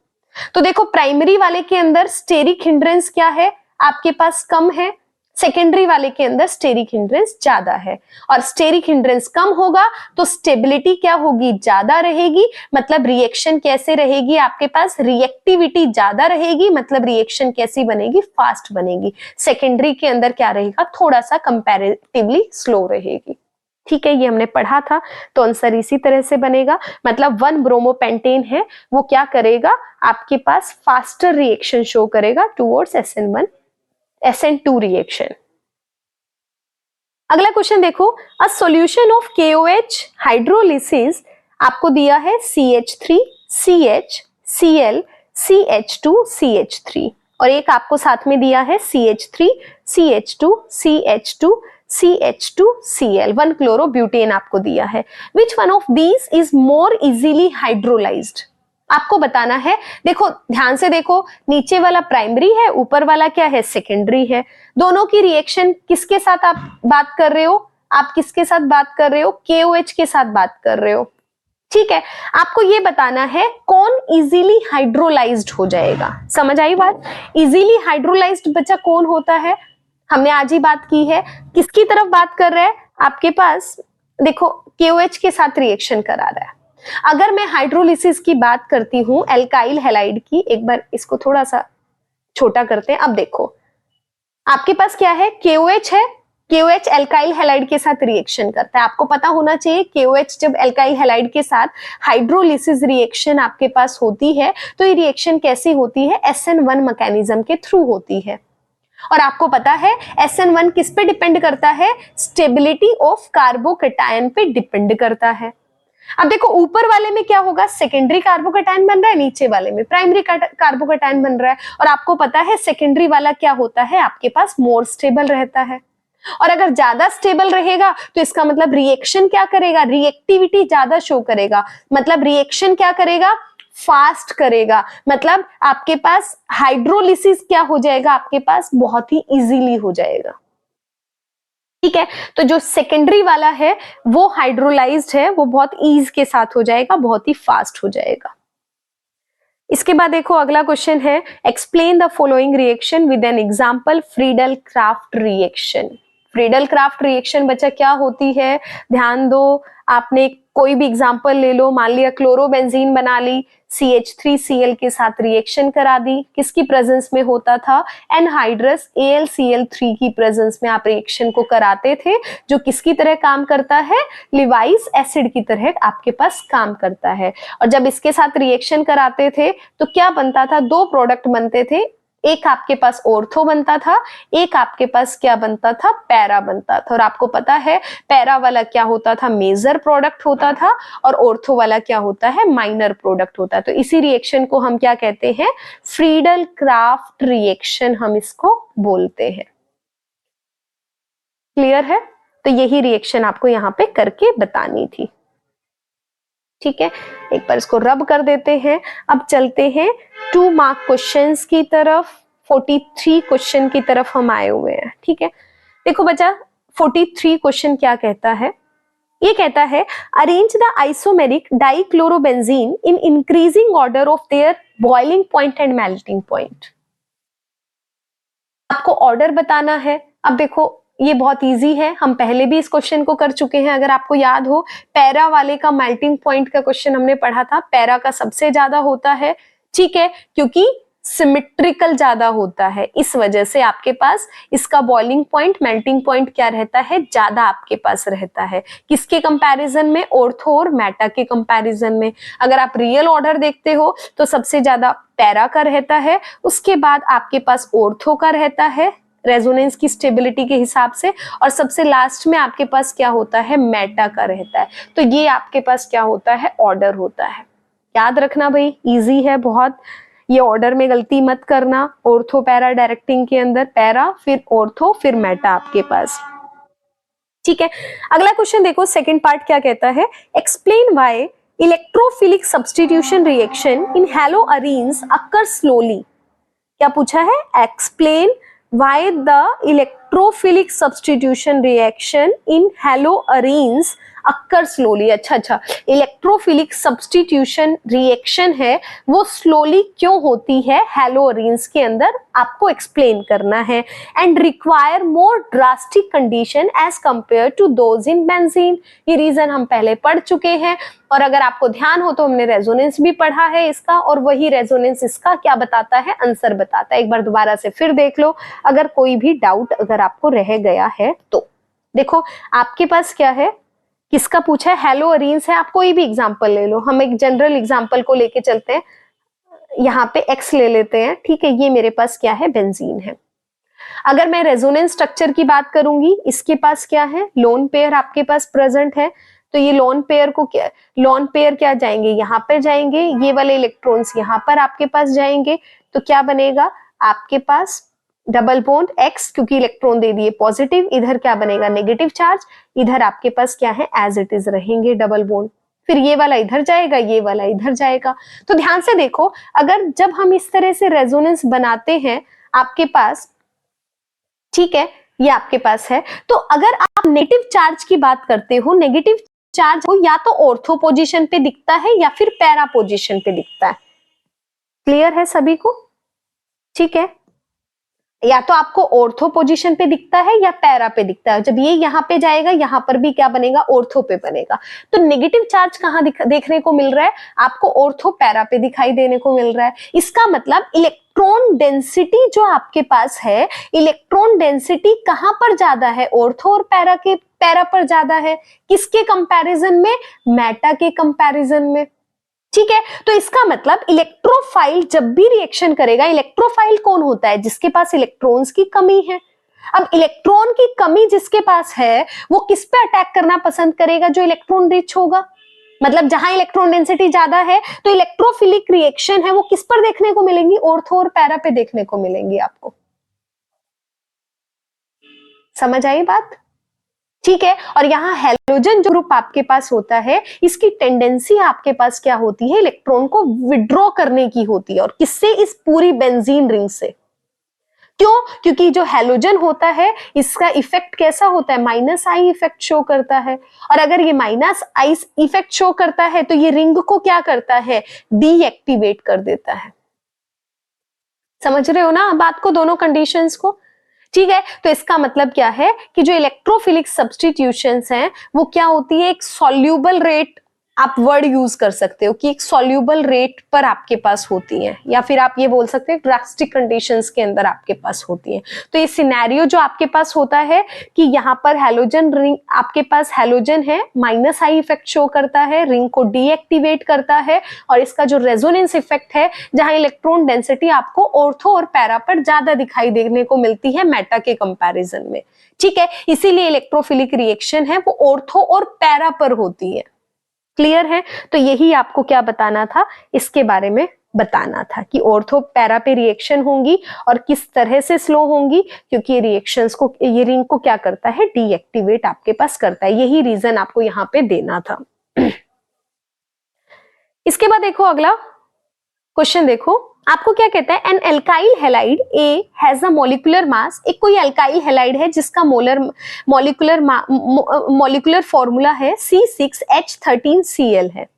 तो देखो प्राइमरी वाले के अंदर स्टेरिक हिंड्रेंस क्या है, आपके पास कम है, सेकेंडरी वाले के अंदर स्टेरिक हिंड्रेंस ज्यादा है। और स्टेरिक हिंड्रेंस कम होगा तो स्टेबिलिटी क्या होगी, ज्यादा रहेगी, मतलब रिएक्शन कैसे रहेगी, आपके पास रिएक्टिविटी ज्यादा रहेगी, मतलब रिएक्शन कैसी बनेगी, फास्ट बनेगी। सेकेंडरी के अंदर क्या रहेगा, थोड़ा सा कंपैरेटिवली स्लो रहेगी। ठीक है, ये हमने पढ़ा था, तो आंसर इसी तरह से बनेगा, मतलब 1 ब्रोमोपेंटेन है वो क्या करेगा, आपके पास फास्टर रिएक्शन शो करेगा टुवर्ड्स SN2 रिएक्शन। अगला क्वेश्चन देखो, a solution of KOH hydrolysis आपको दिया है CH3 CH Cl CH2 CH3, और एक आपको साथ में दिया है CH3 CH2 CH2 CH2 Cl, 1 chlorobutane आपको दिया है। Which one of these is more easily hydrolysed, आपको बताना है। देखो ध्यान से देखो, नीचे वाला प्राइमरी है, ऊपर वाला क्या है, सेकेंडरी है। दोनों की रिएक्शन किसके साथ आप बात कर रहे हो, आप किसके साथ बात कर रहे हो, KOH के साथ बात कर रहे हो। ठीक है, आपको ये बताना है कौन इजीली हाइड्रोलाइज्ड हो जाएगा। समझ आई बात, इजीली हाइड्रोलाइज्ड बच्चा कौन होता है, हमने आज ही बात की है। किसकी तरफ बात कर रहा है, आपके पास देखो KOH के साथ रिएक्शन करा रहा है। अगर मैं हाइड्रोलिसिस की बात करती हूं एल्काइल हैलाइड की, एक बार इसको थोड़ा सा छोटा करते हैं। अब देखो आपके पास क्या है, KOH है, KOH एल्काइल हैलाइड के साथ रिएक्शन करता है। आपको पता होना चाहिए KOH जब एल्काइल हैलाइड के साथ हाइड्रोलिसिस रिएक्शन आपके पास होती है तो ये रिएक्शन कैसी होती है, SN1 मैकेनिज्म के थ्रू होती है। और आपको पता है SN1 किस पे डिपेंड करता है, स्टेबिलिटी ऑफ कार्बोकैटायन पे डिपेंड करता है। अब देखो ऊपर वाले में क्या होगा, सेकेंडरी कार्बोकैटायन बन रहा है, नीचे वाले में प्राइमरी कार्बोकैटायन बन रहा है। और आपको पता है सेकेंडरी वाला क्या होता है, आपके पास मोर स्टेबल रहता है। और अगर ज्यादा स्टेबल रहेगा तो इसका मतलब रिएक्शन क्या करेगा, रिएक्टिविटी ज्यादा शो करेगा, मतलब रिएक्शन क्या करेगा, फास्ट करेगा, मतलब आपके पास हाइड्रोलिसिस क्या हो जाएगा, आपके पास बहुत ही इजीली हो जाएगा। ठीक है, तो जो सेकेंडरी वाला है वो हाइड्रोलाइज्ड है, वो बहुत ईज के साथ हो जाएगा, बहुत ही फास्ट हो जाएगा। इसके बाद देखो अगला क्वेश्चन है, explain the following reaction with an example, Friedel craft reaction. Friedel craft reaction बच्चा क्या होती है, ध्यान दो, आपने कोई भी एग्जांपल ले लो, मान लिया क्लोरोबेंजीन बना ली, CH3Cl के साथ रिएक्शन करा दी, किसकी प्रेजेंस में होता था, एनहाइड्रस AlCl3 की प्रेजेंस में आप रिएक्शन को कराते थे, जो किसकी तरह काम करता है, लिवाइस एसिड की तरह आपके पास काम करता है। और जब इसके साथ रिएक्शन कराते थे तो क्या बनता था, दो प्रोडक्ट बनते थे, एक आपके पास ऑर्थो बनता था, एक आपके पास क्या बनता था, पैरा बनता था। और आपको पता है पैरा वाला क्या होता था, मेजर प्रोडक्ट होता था, और ऑर्थो वाला क्या होता है, माइनर प्रोडक्ट होता है। तो इसी रिएक्शन को हम क्या कहते हैं, फ्रीडल क्राफ्ट रिएक्शन हम इसको बोलते हैं। क्लियर है? तो यही रिएक्शन आपको यहाँ पे करके बतानी थी। ठीक है, एक बार इसको रब कर देते हैं। अब चलते हैं 2 मार्क क्वेश्चंस की तरफ, 43 क्वेश्चन की तरफ हम आए हुए हैं। ठीक है, देखो बच्चा 43 क्वेश्चन क्या कहता है, ये कहता है arrange the isomeric dichlorobenzene in increasing order of their boiling point and melting point. आपको ऑर्डर बताना है। अब देखो ये बहुत इजी है, हम पहले भी इस क्वेश्चन को कर चुके हैं। अगर आपको याद हो, पैरा वाले का मेल्टिंग पॉइंट का क्वेश्चन हमने पढ़ा था, पैरा का सबसे ज्यादा होता है। ठीक है, क्योंकि सिमेट्रिकल ज्यादा होता है, इस वजह से आपके पास इसका बॉइलिंग पॉइंट, मेल्टिंग पॉइंट क्या रहता है, ज्यादा आपके पास रहता है। किसके कंपैरिजन में, ऑर्थो और मेटा के कंपैरिजन में। अगर आप रियल ऑर्डर देखते हो तो सबसे ज्यादा पैरा का रहता है, उसके बाद आपके पास ऑर्थो का रहता है रेजोनेंस की स्टेबिलिटी के हिसाब से, और सबसे लास्ट में आपके पास क्या होता है, मेटा का रहता है। तो ये आपके पास क्या होता है, ऑर्डर होता है। याद रखना भाई, इजी है बहुत, ये ऑर्डर में गलती मत करना। ऑर्थो पैरा डायरेक्टिंग के अंदर पैरा, फिर ऑर्थो, फिर मेटा आपके पास। ठीक है, अगला क्वेश्चन देखो, सेकंड पार्ट क्या कहता है, explain why electrophilic substitution reaction in haloarenes occur slowly. क्या पूछा है, explain why the electrophilic substitution reaction in haloarenes occur slowly। अच्छा, इलेक्ट्रोफिलिक सब्स्टिट्यूशन रिएक्शन है वो स्लोली क्यों होती है हैलोअरीन्स के अंदर, आपको एक्सप्लेन करना है। And require more drastic condition as compare to those in benzene. ये रीजन हम पहले पढ़ चुके हैं, और अगर आपको ध्यान हो तो हमने रेजोनेंस भी पढ़ा है इसका, और वही रेजोनेंस इसका क्या बताता है, आंसर बताता है। एक बार दोबारा से फिर देख लो, अगर कोई भी डाउट अगर आपको रह गया है तो। देखो आपके पास क्या है, किसका पूछा है, हैलोअरीन्स है। आप कोई भी एग्जांपल ले लो, हम एक जनरल एग्जांपल को लेके चलते हैं। यहाँ पे एक्स ले लेते हैं, ठीक है, ये मेरे पास क्या है, बेंजीन है। अगर मैं रेजोनेंस स्ट्रक्चर की बात करूंगी, इसके पास क्या है, लोन पेयर आपके पास प्रेजेंट है। तो ये लोन पेयर को क्या, लोन पेयर क्या जाएंगे, यहाँ पर जाएंगे, ये वाले इलेक्ट्रॉन्स यहाँ पर आपके पास जाएंगे। तो क्या बनेगा आपके पास, डबल बॉन्ड एक्स, क्योंकि इलेक्ट्रॉन दे दिए पॉजिटिव, इधर क्या बनेगा, नेगेटिव चार्ज, इधर आपके पास क्या है, एज इट इज रहेंगे डबल बॉन्ड। फिर ये वाला इधर जाएगा, ये वाला इधर जाएगा। तो ध्यान से देखो, अगर जब हम इस तरह से रेजोनेंस बनाते हैं आपके पास, ठीक है, ये आपके पास है, तो अगर आप नेगेटिव चार्ज की बात करते हो, नेगेटिव चार्ज हो या तो ऑर्थो पोजीशन पे दिखता है या फिर पैरा पोजीशन पे दिखता है। क्लियर है सभी को? ठीक है, या तो आपको ऑर्थो पोजीशन पे दिखता है या पैरा पे दिखता है। जब ये यहाँ पे जाएगा, यहाँ पर भी क्या बनेगा, ऑर्थो पे बनेगा। तो नेगेटिव चार्ज कहाँ देखने को मिल रहा है आपको, ऑर्थो पैरा पे दिखाई देने को मिल रहा है। इसका मतलब इलेक्ट्रॉन डेंसिटी जो आपके पास है, इलेक्ट्रॉन डेंसिटी कहाँ पर ज्यादा है, ऑर्थो और पैरा पर ज्यादा है। किसके कंपैरिजन में, मेटा के कंपैरिजन में। ठीक है, तो इसका मतलब इलेक्ट्रोफाइल जब भी रिएक्शन करेगा, इलेक्ट्रोफाइल कौन होता है, जिसके पास इलेक्ट्रॉन्स की कमी है। अब इलेक्ट्रॉन की कमी जिसके पास है, वो किस पे अटैक करना पसंद करेगा, जो इलेक्ट्रॉन रिच होगा। मतलब जहां इलेक्ट्रॉन डेंसिटी ज्यादा है, तो इलेक्ट्रोफिलिक रिएक्शन है वो किस पर देखने को मिलेंगी, ऑर्थो और पैरा पे देखने को मिलेंगी आपको। समझ आई बात? ठीक है, और यहाँ हैलोजन जो ग्रुप आपके पास होता है, इसकी टेंडेंसी आपके पास क्या होती है, इलेक्ट्रॉन को विड्रॉ करने की होती है। और किससे, इस पूरी बेंजीन रिंग से। क्यों? क्योंकि जो हैलोजन होता है इसका इफेक्ट कैसा होता है, माइनस आई इफेक्ट शो करता है। और अगर ये माइनस आई इफेक्ट शो करता है तो ये रिंग को क्या करता है, डीएक्टिवेट कर देता है। समझ रहे हो ना बात को, दोनों कंडीशंस को? ठीक है, तो इसका मतलब क्या है कि जो इलेक्ट्रोफिलिक सब्स्टिट्यूशंस हैं वो क्या होती है, एक सॉल्यूबल रेट आप वर्ड यूज कर सकते हो कि एक सॉल्यूबल रेट पर आपके पास होती है, या फिर आप ये बोल सकते हैं ड्रास्टिक कंडीशंस के अंदर आपके पास होती है। तो ये सिनेरियो जो आपके पास होता है कि यहाँ पर हैलोजन रिंग, आपके पास हैलोजन है, माइनस आई इफेक्ट शो करता है, रिंग को डीएक्टिवेट करता है, और इसका जो रेजोनेंस इफेक्ट है जहां इलेक्ट्रॉन डेंसिटी आपको ऑर्थो और पैरा पर ज्यादा दिखाई देने को मिलती है मेटा के कंपैरिजन में। ठीक है, इसीलिए इलेक्ट्रोफिलिक रिएक्शन है वो ऑर्थो और पैरा पर होती है। क्लियर है? तो यही आपको क्या बताना था, इसके बारे में बताना था कि ऑर्थो पैरा पे रिएक्शन होंगी और किस तरह से स्लो होंगी, क्योंकि ये रिएक्शंस को, ये रिंग को क्या करता है, डीएक्टिवेट आपके पास करता है। यही रीजन आपको यहां पे देना था। इसके बाद देखो अगला क्वेश्चन, देखो आपको क्या कहता है, an alkyl halide A has a molecular mass, एक कोई एल्काइल हैलाइड है जिसका मॉलिक्यूलर फॉर्मूला है C6H13Cl है।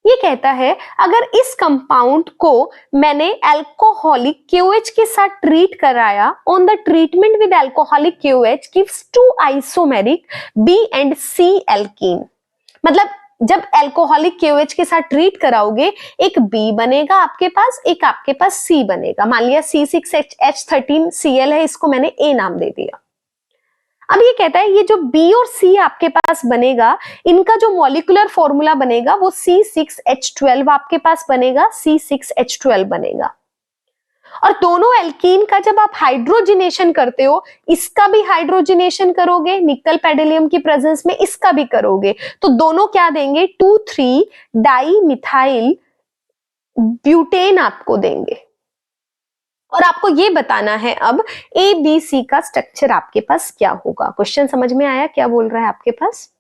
ये कहता है अगर इस कंपाउंड को मैंने अल्कोहलिक KOH के साथ ट्रीट कराया, on the treatment with alcoholic KOH gives 2 isomeric B and C alkene. मतलब जब अल्कोहलिक KOH के साथ ट्रीट कराओगे, एक B बनेगा आपके पास, एक आपके पास C बनेगा। मान लिया C6H13Cl है, इसको मैंने A नाम दे दिया। अब ये कहता है ये जो B और C आपके पास बनेगा, इनका जो मॉलिक्यूलर फॉर्मूला बनेगा वो C6H12 आपके पास बनेगा, C6H12 बनेगा। और दोनों एल्कीन का जब आप हाइड्रोजिनेशन करते हो, इसका भी हाइड्रोजिनेशन करोगे निकल पैडेलियम की प्रेजेंस में, इसका भी करोगे, तो दोनों क्या देंगे, 2,3 डाई मिथाइल ब्यूटेन आपको देंगे। और आपको ये बताना है अब ABC का स्ट्रक्चर आपके पास क्या होगा। क्वेश्चन समझ में आया क्या बोल रहा है आपके पास?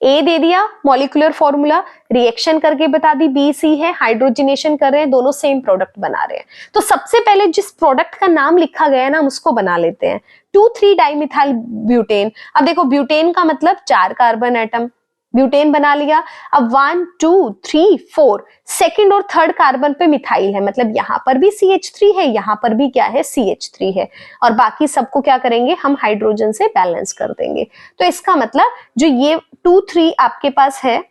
ए दे दिया मॉलिक्यूलर फॉर्मूला, रिएक्शन करके बता दी BC है, हाइड्रोजिनेशन कर रहे हैं, दोनों सेम प्रोडक्ट बना रहे हैं। तो सबसे पहले जिस प्रोडक्ट का नाम लिखा गया है ना, हम उसको बना लेते हैं, 2,3 डाइमिथाइल ब्यूटेन। अब देखो ब्यूटेन का मतलब 4 कार्बन एटम, ब्यूटेन बना लिया। अब 1 2 3 4 सेकंड और थर्ड कार्बन पे मिथाइल है, मतलब यहां पर भी CH3 है, यहां पर भी क्या है, CH3 है, और बाकी सबको क्या करेंगे, हम हाइड्रोजन से बैलेंस कर देंगे। तो इसका मतलब जो ये 2,3 आपके पास है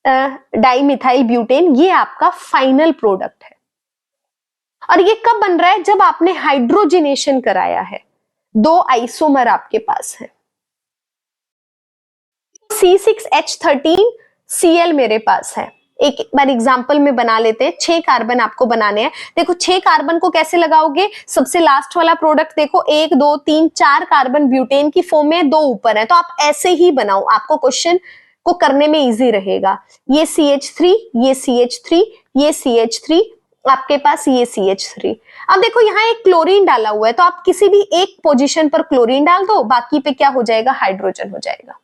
डाइमिथाइल ब्यूटेन, ये आपका फाइनल प्रोडक्ट है। और ये कब बन रहा है, जब आपने हाइड्रोजिनेशन कराया है, 2 आइसोमर आपके पास है। C6H13Cl मेरे पास है, एक बार एग्जांपल में बना लेते हैं। 6 कार्बन आपको बनाने हैं। देखो 6 कार्बन को कैसे लगाओगे, सबसे लास्ट वाला प्रोडक्ट देखो, 1 2 3 4 कार्बन ब्यूटेन की फॉर्म में, 2 ऊपर है, तो आप ऐसे ही बनाओ, आपको क्वेश्चन को करने में इजी रहेगा। ये CH3, ये CH3, ये CH3, आपके पास ये CH3। अब देखो यहाँ एक क्लोरीन डाला हुआ है, तो आप किसी भी एक पोजीशन पर क्लोरीन डाल दो, बाकी पे क्या हो जाएगा, हाइड्रोजन हो जाएगा।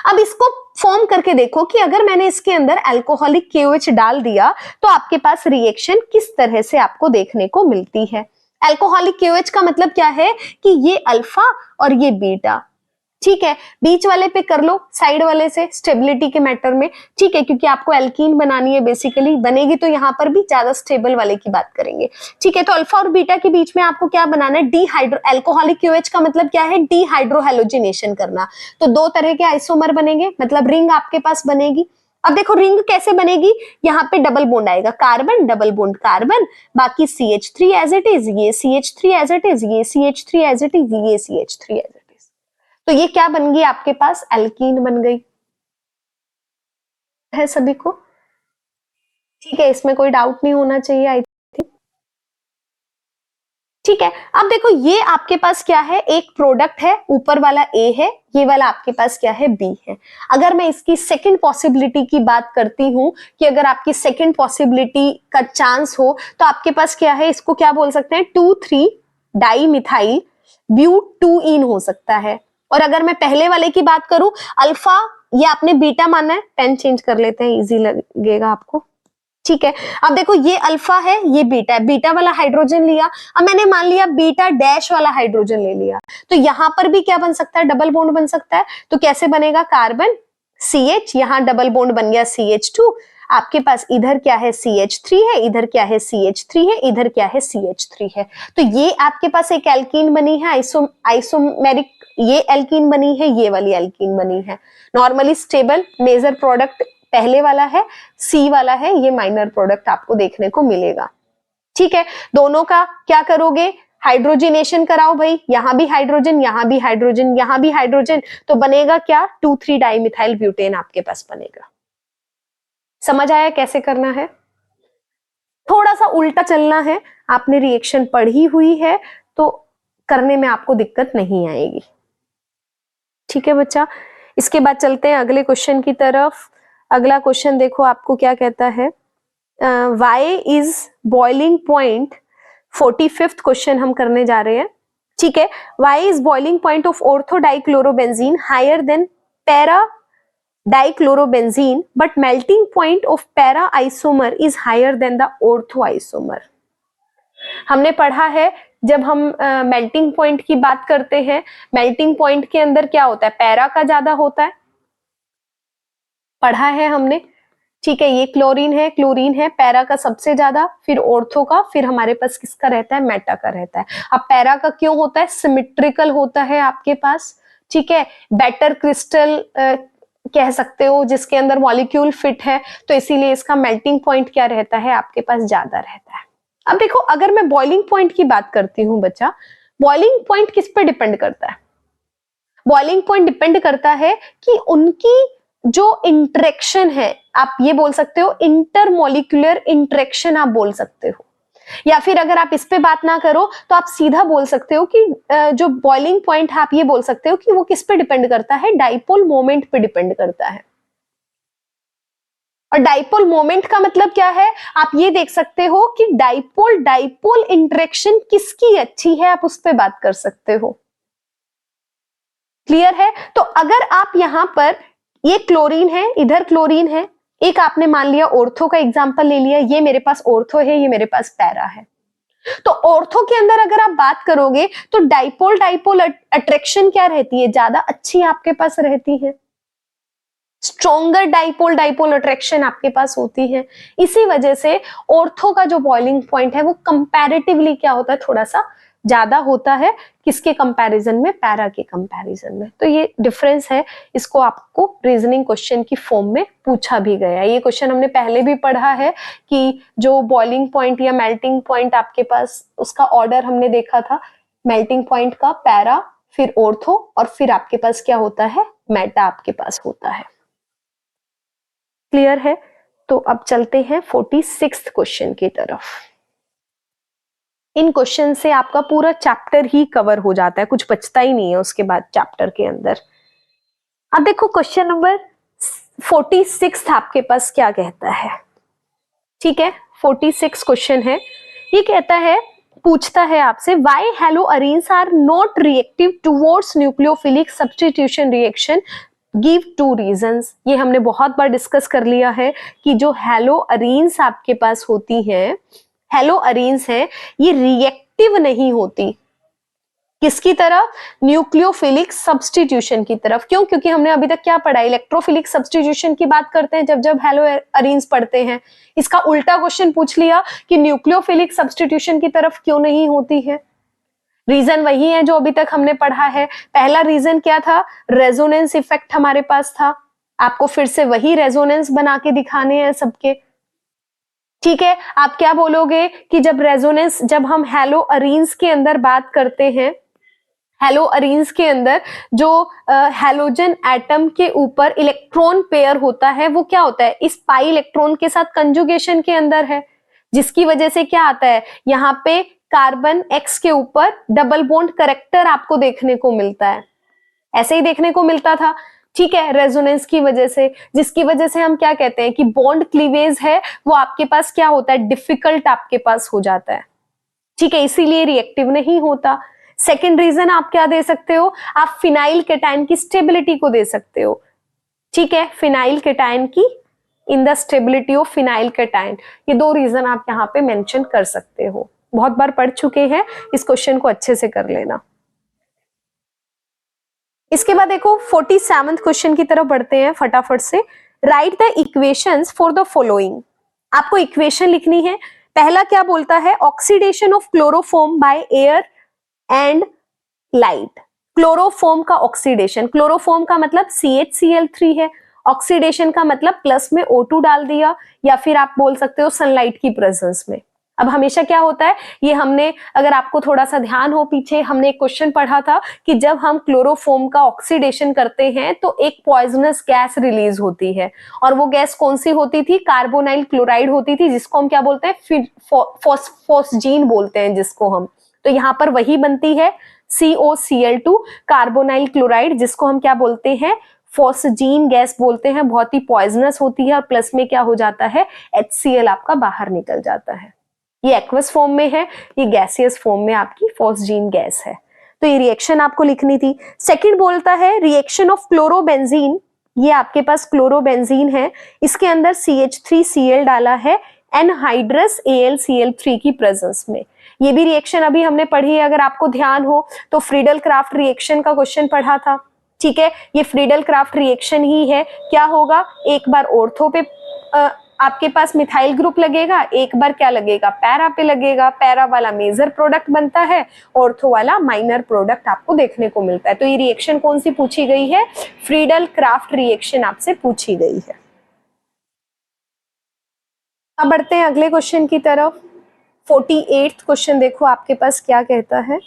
अब इसको फॉर्म करके देखो कि अगर मैंने इसके अंदर अल्कोहलिक KOH डाल दिया तो आपके पास रिएक्शन किस तरह से आपको देखने को मिलती है। अल्कोहलिक KOH का मतलब क्या है कि ये अल्फा और ये बीटा, ठीक है, बीच वाले पे कर लो, साइड वाले से स्टेबिलिटी के मैटर में, ठीक है, क्योंकि आपको एल्कीन बनानी है बेसिकली, बनेगी तो यहाँ पर भी ज्यादा स्टेबल वाले की बात करेंगे, ठीक है। तो अल्फा और बीटा के बीच में आपको क्या बनाना है, डीहाइड्रो, अल्कोहलिक KOH का मतलब क्या है, डीहाइड्रोहैलोजिनेशन करना। तो 2 तरह के आइसोमर बनेंगे, मतलब रिंग आपके पास बनेगी। अब देखो रिंग कैसे बनेगी, यहाँ पे डबल बॉन्ड आएगा, कार्बन डबल बॉन्ड कार्बन, बाकी CH3 एज इट इज, ये CH3 एज इट इज, ये CH3 एज इट इज, ये CH3 एज इट इज। तो ये क्या बन गई आपके पास, एल्कीन बन गई है सभी को, ठीक है, इसमें कोई डाउट नहीं होना चाहिए आई थिंक, ठीक है। अब देखो ये आपके पास क्या है, एक प्रोडक्ट है, ऊपर वाला A है, ये वाला आपके पास क्या है, B है। अगर मैं इसकी सेकंड पॉसिबिलिटी की बात करती हूं कि अगर आपकी सेकंड पॉसिबिलिटी का चांस हो, तो आपके पास क्या है, इसको क्या बोल सकते हैं, 2,3 डाइमिथाइल ब्यूटूइन हो सकता है। और अगर मैं पहले वाले की बात करूं, अल्फा, ये आपने बीटा माना है, पेन चेंज कर लेते हैं, इजी लगेगा आपको, ठीक है। अब देखो ये अल्फा है, ये बीटा है, बीटा वाला हाइड्रोजन लिया, अब मैंने मान लिया बीटा डैश वाला हाइड्रोजन ले लिया, तो यहां पर भी क्या बन सकता है, डबल बॉन्ड बन सकता है। तो कैसे बनेगा, कार्बन CH, यहां डबल बॉन्ड बन गया CH2, आपके पास इधर क्या है, CH3 है, इधर क्या है, CH3 है, इधर क्या है, CH3 है। तो ये आपके पास एक एल्कीन बनी है, आइसोमेरिक, ये एल्कीन बनी है, ये वाली एल्कीन बनी है। नॉर्मली स्टेबल मेजर प्रोडक्ट पहले वाला है, सी वाला है, ये माइनर प्रोडक्ट आपको देखने को मिलेगा। ठीक है, दोनों का क्या करोगे, हाइड्रोजिनेशन कराओ भाई, यहां भी हाइड्रोजन, यहां भी हाइड्रोजन, यहां भी हाइड्रोजन, तो बनेगा क्या, 2,3 डाइमिथाइल ब्यूटेन आपके पास बनेगा। समझ आया कैसे करना है? थोड़ा सा उल्टा चलना है, आपने रिएक्शन पढ़ी हुई है तो करने में आपको दिक्कत नहीं आएगी। ठीक है बच्चा, इसके बाद चलते हैं अगले क्वेश्चन की तरफ। अगला क्वेश्चन देखो आपको क्या कहता है, why is boiling point, 45th question हम करने जा रहे हैं। ठीक है, why is boiling point of ortho dichlorobenzene higher than para dichlorobenzene but melting point of para isomer is higher than the ortho isomer. हमने पढ़ा है जब हम मेल्टिंग पॉइंट की बात करते हैं, मेल्टिंग पॉइंट के अंदर क्या होता है, पैरा का ज्यादा होता है, पढ़ा है हमने। ठीक है, ये क्लोरीन है, क्लोरीन है, पैरा का सबसे ज्यादा, फिर ऑर्थो का, फिर हमारे पास किसका रहता है, मेटा का रहता है। अब पैरा का क्यों होता है, सिमेट्रिकल होता है आपके पास। ठीक है, बेटर क्रिस्टल कह सकते हो, जिसके अंदर मॉलिक्यूल फिट है, तो इसीलिए इसका मेल्टिंग पॉइंट क्या रहता है, आपके पास ज्यादा रहता है। अब देखो, अगर मैं बॉइलिंग पॉइंट की बात करती हूँ बच्चा, बॉइलिंग पॉइंट किस पे डिपेंड करता है, बॉइलिंग पॉइंट डिपेंड करता है कि उनकी जो इंटरेक्शन है, आप ये बोल सकते हो इंटरमोलिकुलर इंटरेक्शन आप बोल सकते हो, या फिर अगर आप इस पे बात ना करो तो आप सीधा बोल सकते हो कि जो बॉइलिंग पॉइंट है, आप ये बोल सकते हो कि वो किस पे डिपेंड करता है, डाइपोल मोमेंट पे डिपेंड करता है। और डाइपोल मोमेंट का मतलब क्या है, आप ये देख सकते हो कि डाइपोल डाइपोल इंटरेक्शन किसकी अच्छी है, आप उस पर बात कर सकते हो। क्लियर है? तो अगर आप यहां पर, ये क्लोरीन है, इधर क्लोरीन है, एक आपने मान लिया ऑर्थो का एग्जांपल ले लिया, ये मेरे पास ऑर्थो है, ये मेरे पास पैरा है। तो ऑर्थो के अंदर अगर आप बात करोगे तो डाइपोल डाइपोल अट्रैक्शन क्या रहती है, ज्यादा अच्छी आपके पास रहती है, स्ट्रॉन्गर डाइपोल डाइपोल अट्रैक्शन आपके पास होती है। इसी वजह से ऑर्थो का जो बॉइलिंग पॉइंट है वो कंपैरेटिवली क्या होता है, थोड़ा सा ज्यादा होता है, किसके कंपैरिजन में, पैरा के कंपैरिजन में। तो ये डिफरेंस है, इसको आपको रीजनिंग क्वेश्चन की फॉर्म में पूछा भी गया है। ये क्वेश्चन हमने पहले भी पढ़ा है कि जो बॉइलिंग पॉइंट या मेल्टिंग पॉइंट आपके पास, उसका ऑर्डर हमने देखा था, मेल्टिंग पॉइंट का पैरा, फिर ऑर्थो, और फिर आपके पास क्या होता है, मेटा आपके पास होता है। क्लियर है? तो अब चलते हैं 46th क्वेश्चन की तरफ। इन क्वेश्चन से आपका पूरा चैप्टर ही कवर हो जाता है, कुछ बचता ही नहीं है उसके बाद चैप्टर के अंदर। अब देखो क्वेश्चन नंबर 46 आपके पास क्या कहता है। ठीक है, 46 क्वेश्चन है, ये कहता है, पूछता है आपसे, why haloarenes are not reactive towards nucleophilic substitution reaction, give 2 reasons. ये हमने बहुत बार डिस्कस कर लिया है कि जो हैलोअरीन्स आपके पास होती हैं, हैलोअरीन्स है, ये रिएक्टिव नहीं होती, किसकी तरफ, न्यूक्लियोफिलिक सब्स्टिट्यूशन की तरफ। क्यों? क्योंकि हमने अभी तक क्या पढ़ा, इलेक्ट्रोफिलिक सब्स्टिट्यूशन की बात करते हैं जब जब हैलोअरीन्स पढ़ते हैं। इसका उल्टा क्वेश्चन पूछ लिया कि न्यूक्लियोफिलिक सब्स्टिट्यूशन की तरफ क्यों नहीं होती है। रीजन वही है जो अभी तक हमने पढ़ा है। पहला रीजन क्या था, रेजोनेंस इफेक्ट हमारे पास था, आपको फिर से वही रेजोनेंस बना के दिखाने हैं सबके। ठीक है, आप क्या बोलोगे कि जब रेजोनेंस, जब हम हैलोअरीन्स के अंदर बात करते हैं, हैलोअरीन्स के अंदर जो हैलोजन एटम के ऊपर इलेक्ट्रॉन पेयर होता है, वो क्या होता है, इस पाई इलेक्ट्रॉन के साथ कंजुगेशन के अंदर है, जिसकी वजह से क्या आता है, यहाँ पे कार्बन एक्स के ऊपर डबल बॉन्ड करेक्टर आपको देखने को मिलता है, ऐसे ही देखने को मिलता था। ठीक है, रेजोनेंस की वजह से, जिसकी वजह से हम क्या कहते हैं कि बॉन्ड क्लीवेज है वो आपके पास क्या होता है, डिफिकल्ट आपके पास हो जाता है। ठीक है, इसीलिए रिएक्टिव नहीं होता। सेकेंड रीजन आप क्या दे सकते हो, आप फिनाइल केटायन की स्टेबिलिटी को दे सकते हो। ठीक है, फिनाइल केटायन की, in the stability of phenyl cation, ये 2 रीजन आप यहाँ पे मेंशन कर सकते हो। बहुत बार पढ़ चुके हैं, इस क्वेश्चन को अच्छे से कर लेना। इसके बाद देखो 47th क्वेश्चन की तरफ बढ़ते हैं फटाफट से। Right the equations for the following, आपको इक्वेशन लिखनी है। पहला क्या बोलता है, oxidation of chloroform by air and light. Chloroform का ऑक्सीडेशन, क्लोरोफॉर्म का मतलब CHCl3 है, ऑक्सीडेशन का मतलब प्लस में O2 डाल दिया, या फिर आप बोल सकते हो सनलाइट की प्रेजेंस में। अब हमेशा क्या होता है, ये हमने, अगर आपको थोड़ा सा ध्यान हो पीछे, हमने एक क्वेश्चन पढ़ा था कि जब हम क्लोरोफॉर्म का ऑक्सीडेशन करते हैं तो एक पॉइजनस गैस रिलीज होती है, और वो गैस कौन सी होती थी, कार्बोनाइल क्लोराइड होती थी, जिसको हम क्या बोलते हैं, फॉस्फोजीन बोलते हैं जिसको हम। तो यहाँ पर वही बनती है COCl2 कार्बोनाइल क्लोराइड, जिसको हम क्या बोलते हैं, फॉस्जीन गैस बोलते हैं, बहुत ही पॉइजनस होती है, और प्लस में क्या हो जाता है, HCl आपका बाहर निकल जाता है। ये एक्वस फॉर्म में है, ये गैसियस फॉर्म में आपकी फॉस्जीन गैस है। तो ये रिएक्शन आपको लिखनी थी। सेकंड बोलता है रिएक्शन ऑफ क्लोरोबेंजीन, ये आपके पास क्लोरोबेंजीन है, इसके अंदर CH3Cl डाला है एनहाइड्रस AlCl3 की प्रेजेंस में। ये भी रिएक्शन अभी हमने पढ़ी है, अगर आपको ध्यान हो तो फ्रीडल क्राफ्ट रिएक्शन का क्वेश्चन पढ़ा था। ठीक है, ये फ्रीडल क्राफ्ट रिएक्शन ही है। क्या होगा, एक बार ऑर्थो पे आपके पास मिथाइल ग्रुप लगेगा, एक बार क्या लगेगा, पैरा पे लगेगा, पैरा वाला मेजर प्रोडक्ट बनता है, ऑर्थो वाला माइनर प्रोडक्ट आपको देखने को मिलता है। तो ये रिएक्शन कौन सी पूछी गई है, फ्रीडल क्राफ्ट रिएक्शन आपसे पूछी गई है। अब बढ़ते हैं अगले क्वेश्चन की तरफ। 48th क्वेश्चन देखो आपके पास क्या कहता है।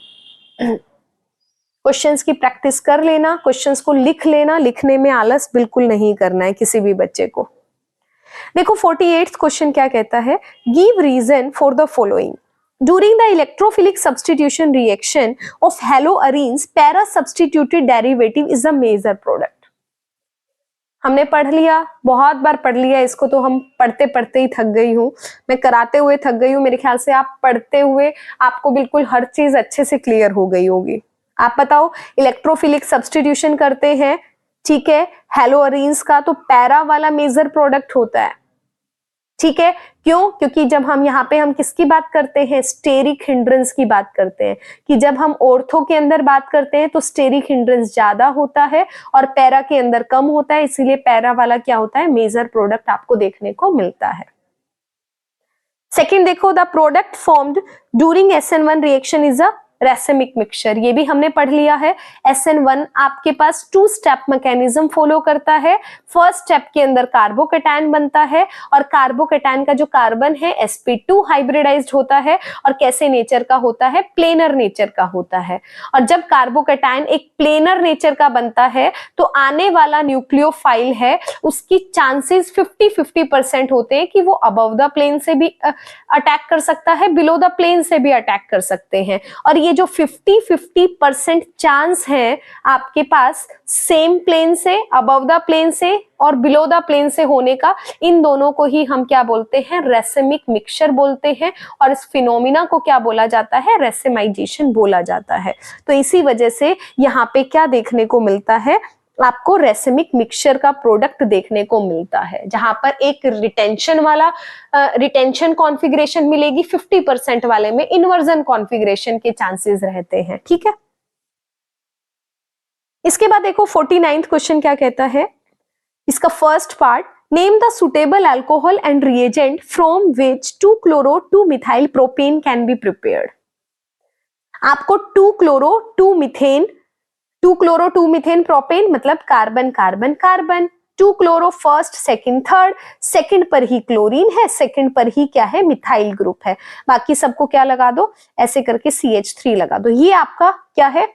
क्वेश्चंस की प्रैक्टिस कर लेना, क्वेश्चंस को लिख लेना, लिखने में आलस बिल्कुल नहीं करना है किसी भी बच्चे को। देखो 48th क्वेश्चन क्या कहता है, give reason for the following. During the electrophilic substitution reaction of haloarenes, para substituted derivative is a major product. हमने पढ़ लिया, बहुत बार पढ़ लिया इसको, तो हम पढ़ते पढ़ते ही थक गई हूँ, मैं कराते हुए थक गई हूँ, मेरे ख्याल से आप पढ़ते हुए आपको बिल्कुल हर चीज अच्छे से क्लियर हो गई होगी। आप बताओ, इलेक्ट्रोफिलिक सब्सटीट्यूशन करते हैं, ठीक है, हेलोअरीन्स का, तो पैरा वाला मेजर प्रोडक्ट होता है। ठीक है, क्यों, क्योंकि जब हम यहाँ पे हम किसकी बात करते हैं, स्टेरिक हिंड्रेंस की बात करते हैं, कि जब हम ऑर्थो के अंदर बात करते हैं तो स्टेरिक हिंड्रेंस ज्यादा होता है और पैरा के अंदर कम होता है, इसीलिए पैरा वाला क्या होता है, मेजर प्रोडक्ट आपको देखने को मिलता है। सेकेंड देखो, the product formed during SN1 reaction is a racemic mixture, ये भी हमने पढ़ लिया है। SN1 आपके पास 2 स्टेप मैकेनिज्म फॉलो करता है। फर्स्ट स्टेप के अंदर कार्बोकैटायन बनता है, और कार्बोकैटायन का जो कार्बन है sp2 हाइब्रिडाइज्ड होता है, और कैसे नेचर का होता है, प्लेनर नेचर का होता है। और जब कार्बोकैटायन एक प्लेनर नेचर का बनता है तो आने वाला न्यूक्लियोफाइल है उसकी चांसेस 50-50% होते हैं कि वो अबव द प्लेन से भी अटैक कर सकता है, बिलो द प्लेन से भी अटैक कर सकते हैं। और ये जो 50-50% चांस है आपके पास सेम प्लेन से, अबव द प्लेन से और बिलो द प्लेन से होने का, इन दोनों को ही हम क्या बोलते हैं, रेसेमिक मिक्सचर बोलते हैं। और इस फिनोमिना को क्या बोला जाता है, रेसेमाइजेशन बोला जाता है। तो इसी वजह से यहाँ पे क्या देखने को मिलता है, आपको रेसेमिक मिक्सचर का प्रोडक्ट देखने को मिलता है, जहां पर एक रिटेंशन वाला रिटेंशन कॉन्फ़िगरेशन मिलेगी, 50% वाले में इन्वर्जन कॉन्फ़िगरेशन के चांसेस रहते हैं। ठीक है, इसके बाद देखो 49th क्वेश्चन क्या कहता है, इसका first part, name the suitable alcohol and reagent from which 2-chloro 2-methyl propane can be prepared. आपको 2-chloro 2-मीथेन प्रोपेन मतलब carbon carbon carbon, 2-chloro first second third, second पर ही क्लोरीन है, सेकंड पर ही क्या है, मिथाइल ग्रुप है, बाकी सबको क्या लगा दो, ऐसे करके CH3 लगा दो। ये आपका क्या है,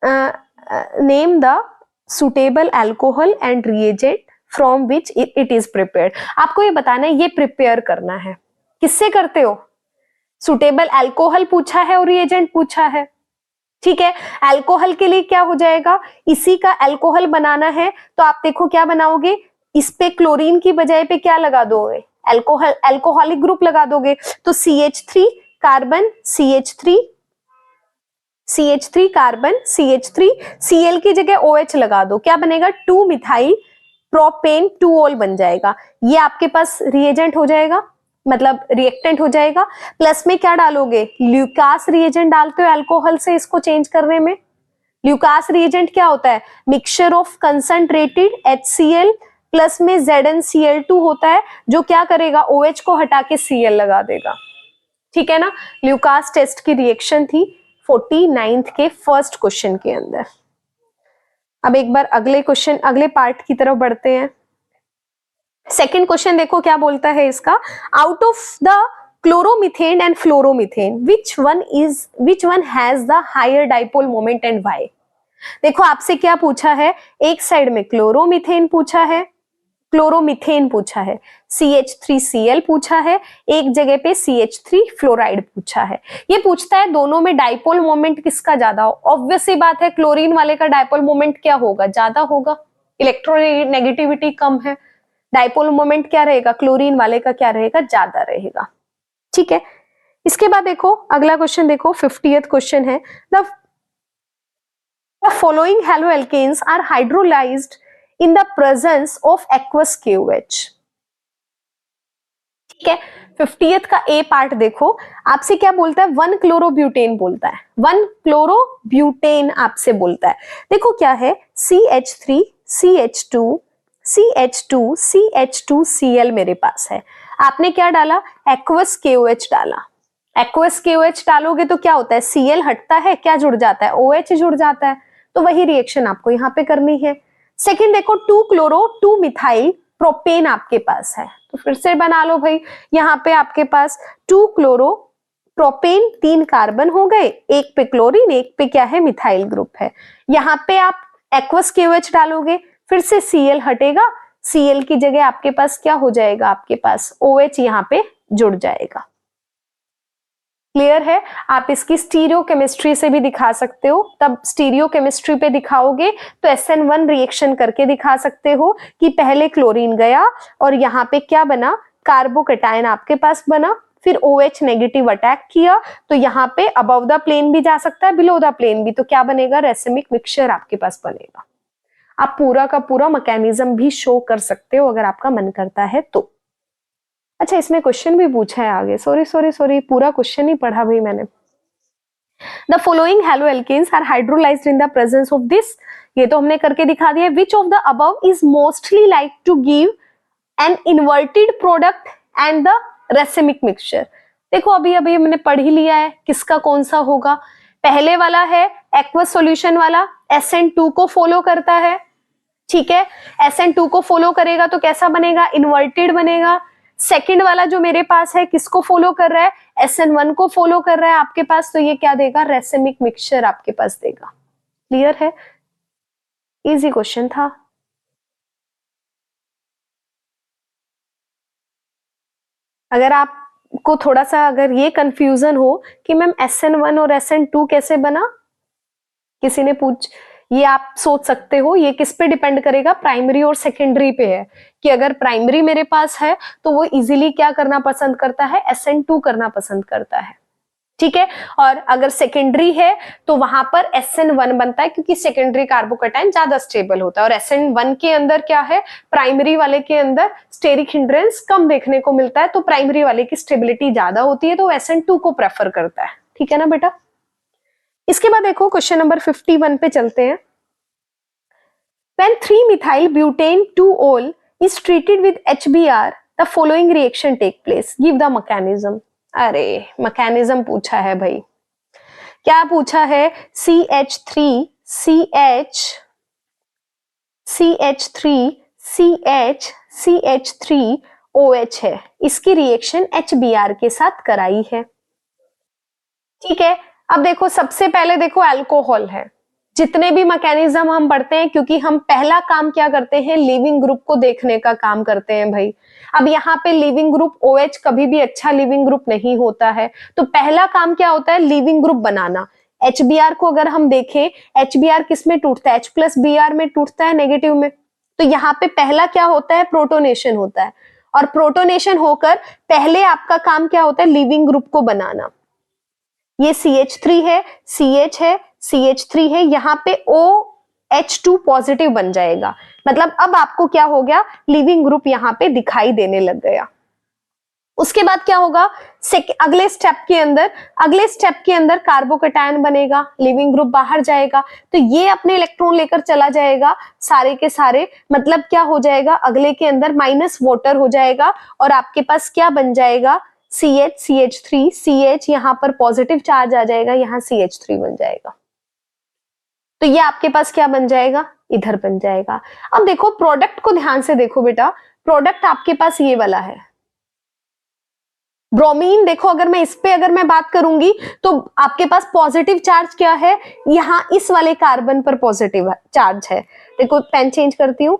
name the suitable alcohol and reagent from which it is prepared. आपको ये बताना है, ये प्रिपेयर करना है, किससे करते हो, सुटेबल अल्कोहल पूछा है और रिएजेंट पूछा है। ठीक है, अल्कोहल के लिए क्या हो जाएगा, इसी का अल्कोहल बनाना है तो आप देखो क्या बनाओगे, इस पे क्लोरीन की बजाय पे क्या लगा दोगे, अल्कोहल, अल्कोहलिक ग्रुप लगा दोगे। तो CH3 carbon CH3 carbon CH3, Cl की जगह OH लगा दो, क्या बनेगा, 2-methyl प्रोपेन 2-ol बन जाएगा। ये आपके पास रिएजेंट हो जाएगा, मतलब रिएक्टेंट हो जाएगा। प्लस में क्या डालोगे, ल्यूकास रिएजेंट डालते हो अल्कोहल से इसको चेंज करने में। ल्यूकास रिएजेंट क्या होता है, mixture of concentrated HCl plus में ZnCl2 होता है, जो क्या करेगा, OH को हटा के Cl लगा देगा। ठीक है ना, ल्यूकास टेस्ट की रिएक्शन थी 49th के फर्स्ट क्वेश्चन के अंदर। अब एक बार अगले क्वेश्चन, अगले पार्ट की तरफ बढ़ते हैं। सेकेंड क्वेश्चन देखो क्या बोलता है इसका, out of the chloromethane and fluoromethane which one has the higher dipole moment and why. देखो आपसे क्या पूछा है, एक साइड में क्लोरोमीथेन पूछा है, क्लोरोमीथेन पूछा है, CH3Cl पूछा है, एक जगह पे CH3 फ्लोराइड पूछा है। ये पूछता है दोनों में डाइपोल मोमेंट किसका ज्यादा हो। ऑब्वियस सी बात है क्लोरीन वाले का डाइपोल मोमेंट क्या होगा, ज्यादा होगा, इलेक्ट्रोनेगेटिविटी कम है, डाइपोल मोमेंट क्या रहेगा, क्लोरीन वाले का क्या रहेगा, ज्यादा रहेगा। ठीक है, इसके बाद देखो अगला क्वेश्चन देखो, 50th क्वेश्चन है, the following haloalkanes are hydrolyzed in the presence of aqueous KOH। ठीक है, 50th का ए पार्ट देखो, आपसे क्या बोलता है, 1 क्लोरोब्यूटेन बोलता है, 1 क्लोरोब्यूटेन आपसे बोलता है। देखो क्या है, CH3 CH2 CH2 CH2Cl मेरे पास है, आपने क्या डाला, एक्वस KOH डाला। एक्वस KOH डालोगे तो क्या होता है, Cl हटता है, क्या जुड़ जाता है, OH जुड़ जाता है, तो वही रिएक्शन आपको यहाँ पे करनी है। सेकंड देखो 2 क्लोरो 2 मिथाइल प्रोपेन आपके पास है, तो फिर से बना लो भाई, यहाँ पे आपके पास 2 क्लोरो प्रोपेन 3 कार्बन हो गए, एक पे क्लोरीन, एक पे क्या है, मिथाइल ग्रुप है। यहाँ पे आप एक्वस KOH डालोगे, फिर से Cl हटेगा, Cl की जगह आपके पास क्या हो जाएगा, आपके पास OH यहाँ पे जुड़ जाएगा। क्लियर है, आप इसकी स्टीरियो केमिस्ट्री से भी दिखा सकते हो, तब स्टीरियो केमिस्ट्री पे दिखाओगे तो SN1 रिएक्शन करके दिखा सकते हो कि पहले क्लोरीन गया और यहाँ पे क्या बना, कार्बोकैटायन आपके पास बना, फिर OH नेगेटिव अटैक किया, तो यहाँ पे अबव द प्लेन भी जा सकता है, बिलो द प्लेन भी, तो क्या बनेगा, रेसिमिक मिक्सचर आपके पास बनेगा। आप पूरा का पूरा मैकेनिज्म भी शो कर सकते हो अगर आपका मन करता है तो। अच्छा, इसमें क्वेश्चन भी पूछा है आगे, सॉरी पूरा क्वेश्चन ही पढ़ा भाई मैंने। The following haloalkanes are hydrolysed in the presence of this, ये तो हमने करके दिखा दिया। Which of the above is mostly like to give an inverted product and the racemic mixture. देखो अभी अभी हमने पढ़ ही लिया है किसका कौन सा होगा, पहले वाला है एक्वस सॉल्यूशन वाला, SN2 को फॉलो करता है। ठीक है, SN2 को फॉलो करेगा तो कैसा बनेगा, इन्वर्टेड बनेगा। सेकंड वाला जो मेरे पास है किसको फॉलो कर रहा है, SN1 को फॉलो कर रहा है आपके पास, तो ये क्या देगा, रेसिमिक मिक्सचर आपके पास देगा। क्लियर है, इजी क्वेश्चन था। अगर आपको थोड़ा सा अगर ये कंफ्यूजन हो कि मैम SN1 और SN2 कैसे बना, किसी ने पूछ, ये आप सोच सकते हो ये किस पे डिपेंड करेगा, प्राइमरी और सेकेंडरी पे है, कि अगर प्राइमरी मेरे पास है तो वो इजीली क्या करना पसंद करता है, SN2 करना पसंद करता है। ठीक है, और अगर सेकेंडरी है तो वहां पर SN1 बनता है, क्योंकि सेकेंडरी कार्बोकैटायन ज्यादा स्टेबल होता है, और SN1 के अंदर क्या है, प्राइमरी वाले के अंदर स्टेरिक हिंड्रेंस कम देखने को मिलता है, तो प्राइमरी वाले की स्टेबिलिटी ज्यादा होती है, तो SN2 को प्रेफर करता है। ठीक है ना बेटा। इसके बाद देखो क्वेश्चन नंबर 51 पे चलते हैं। When 3-methyl butane 2-ol is treated with HBr, the following reaction take place. Give the mechanism. अरे मैकेनिज्म पूछा है भाई, क्या पूछा है, CH3 CH CH3 CH CH3 OH है, इसकी रिएक्शन HBr के साथ कराई है। ठीक है, अब देखो सबसे पहले देखो अल्कोहल है, जितने भी मैकेनिज्म हम पढ़ते हैं, क्योंकि हम पहला काम क्या करते हैं, लिविंग ग्रुप को देखने का काम करते हैं भाई। अब यहाँ पे लिविंग ग्रुप OH कभी भी अच्छा लिविंग ग्रुप नहीं होता है, तो पहला काम क्या होता है, लिविंग ग्रुप बनाना। HBr को अगर हम देखें, HBr किस में टूटता है, H+Br में टूटता है, नेगेटिव में, तो यहाँ पे पहला क्या होता है, प्रोटोनेशन होता है, और प्रोटोनेशन होकर पहले आपका काम क्या होता है, लिविंग ग्रुप को बनाना। ये CH3 है, CH है, CH3 है, यहाँ पे OH2 पॉजिटिव बन जाएगा, मतलब अब आपको क्या हो गया, लिविंग ग्रुप यहाँ पे दिखाई देने लग गया। उसके बाद क्या होगा, अगले स्टेप के अंदर कार्बोकैटायन बनेगा, लिविंग ग्रुप बाहर जाएगा, तो ये अपने इलेक्ट्रॉन लेकर चला जाएगा सारे के सारे, मतलब क्या हो जाएगा, अगले के अंदर माइनस वाटर हो जाएगा, और आपके पास क्या बन जाएगा, CH CH3 CH, यहाँ पर पॉजिटिव चार्ज आ जाएगा, यहाँ CH3 बन जाएगा। तो ये आपके पास क्या बन जाएगा, इधर बन जाएगा। अब देखो प्रोडक्ट को ध्यान से देखो बेटा, प्रोडक्ट आपके पास ये वाला है ब्रोमीन। देखो अगर मैं इस पे अगर मैं बात करूंगी तो आपके पास पॉजिटिव चार्ज क्या है, यहाँ इस वाले कार्बन पर पॉजिटिव चार्ज है। देखो पेन चेंज करती हूँ,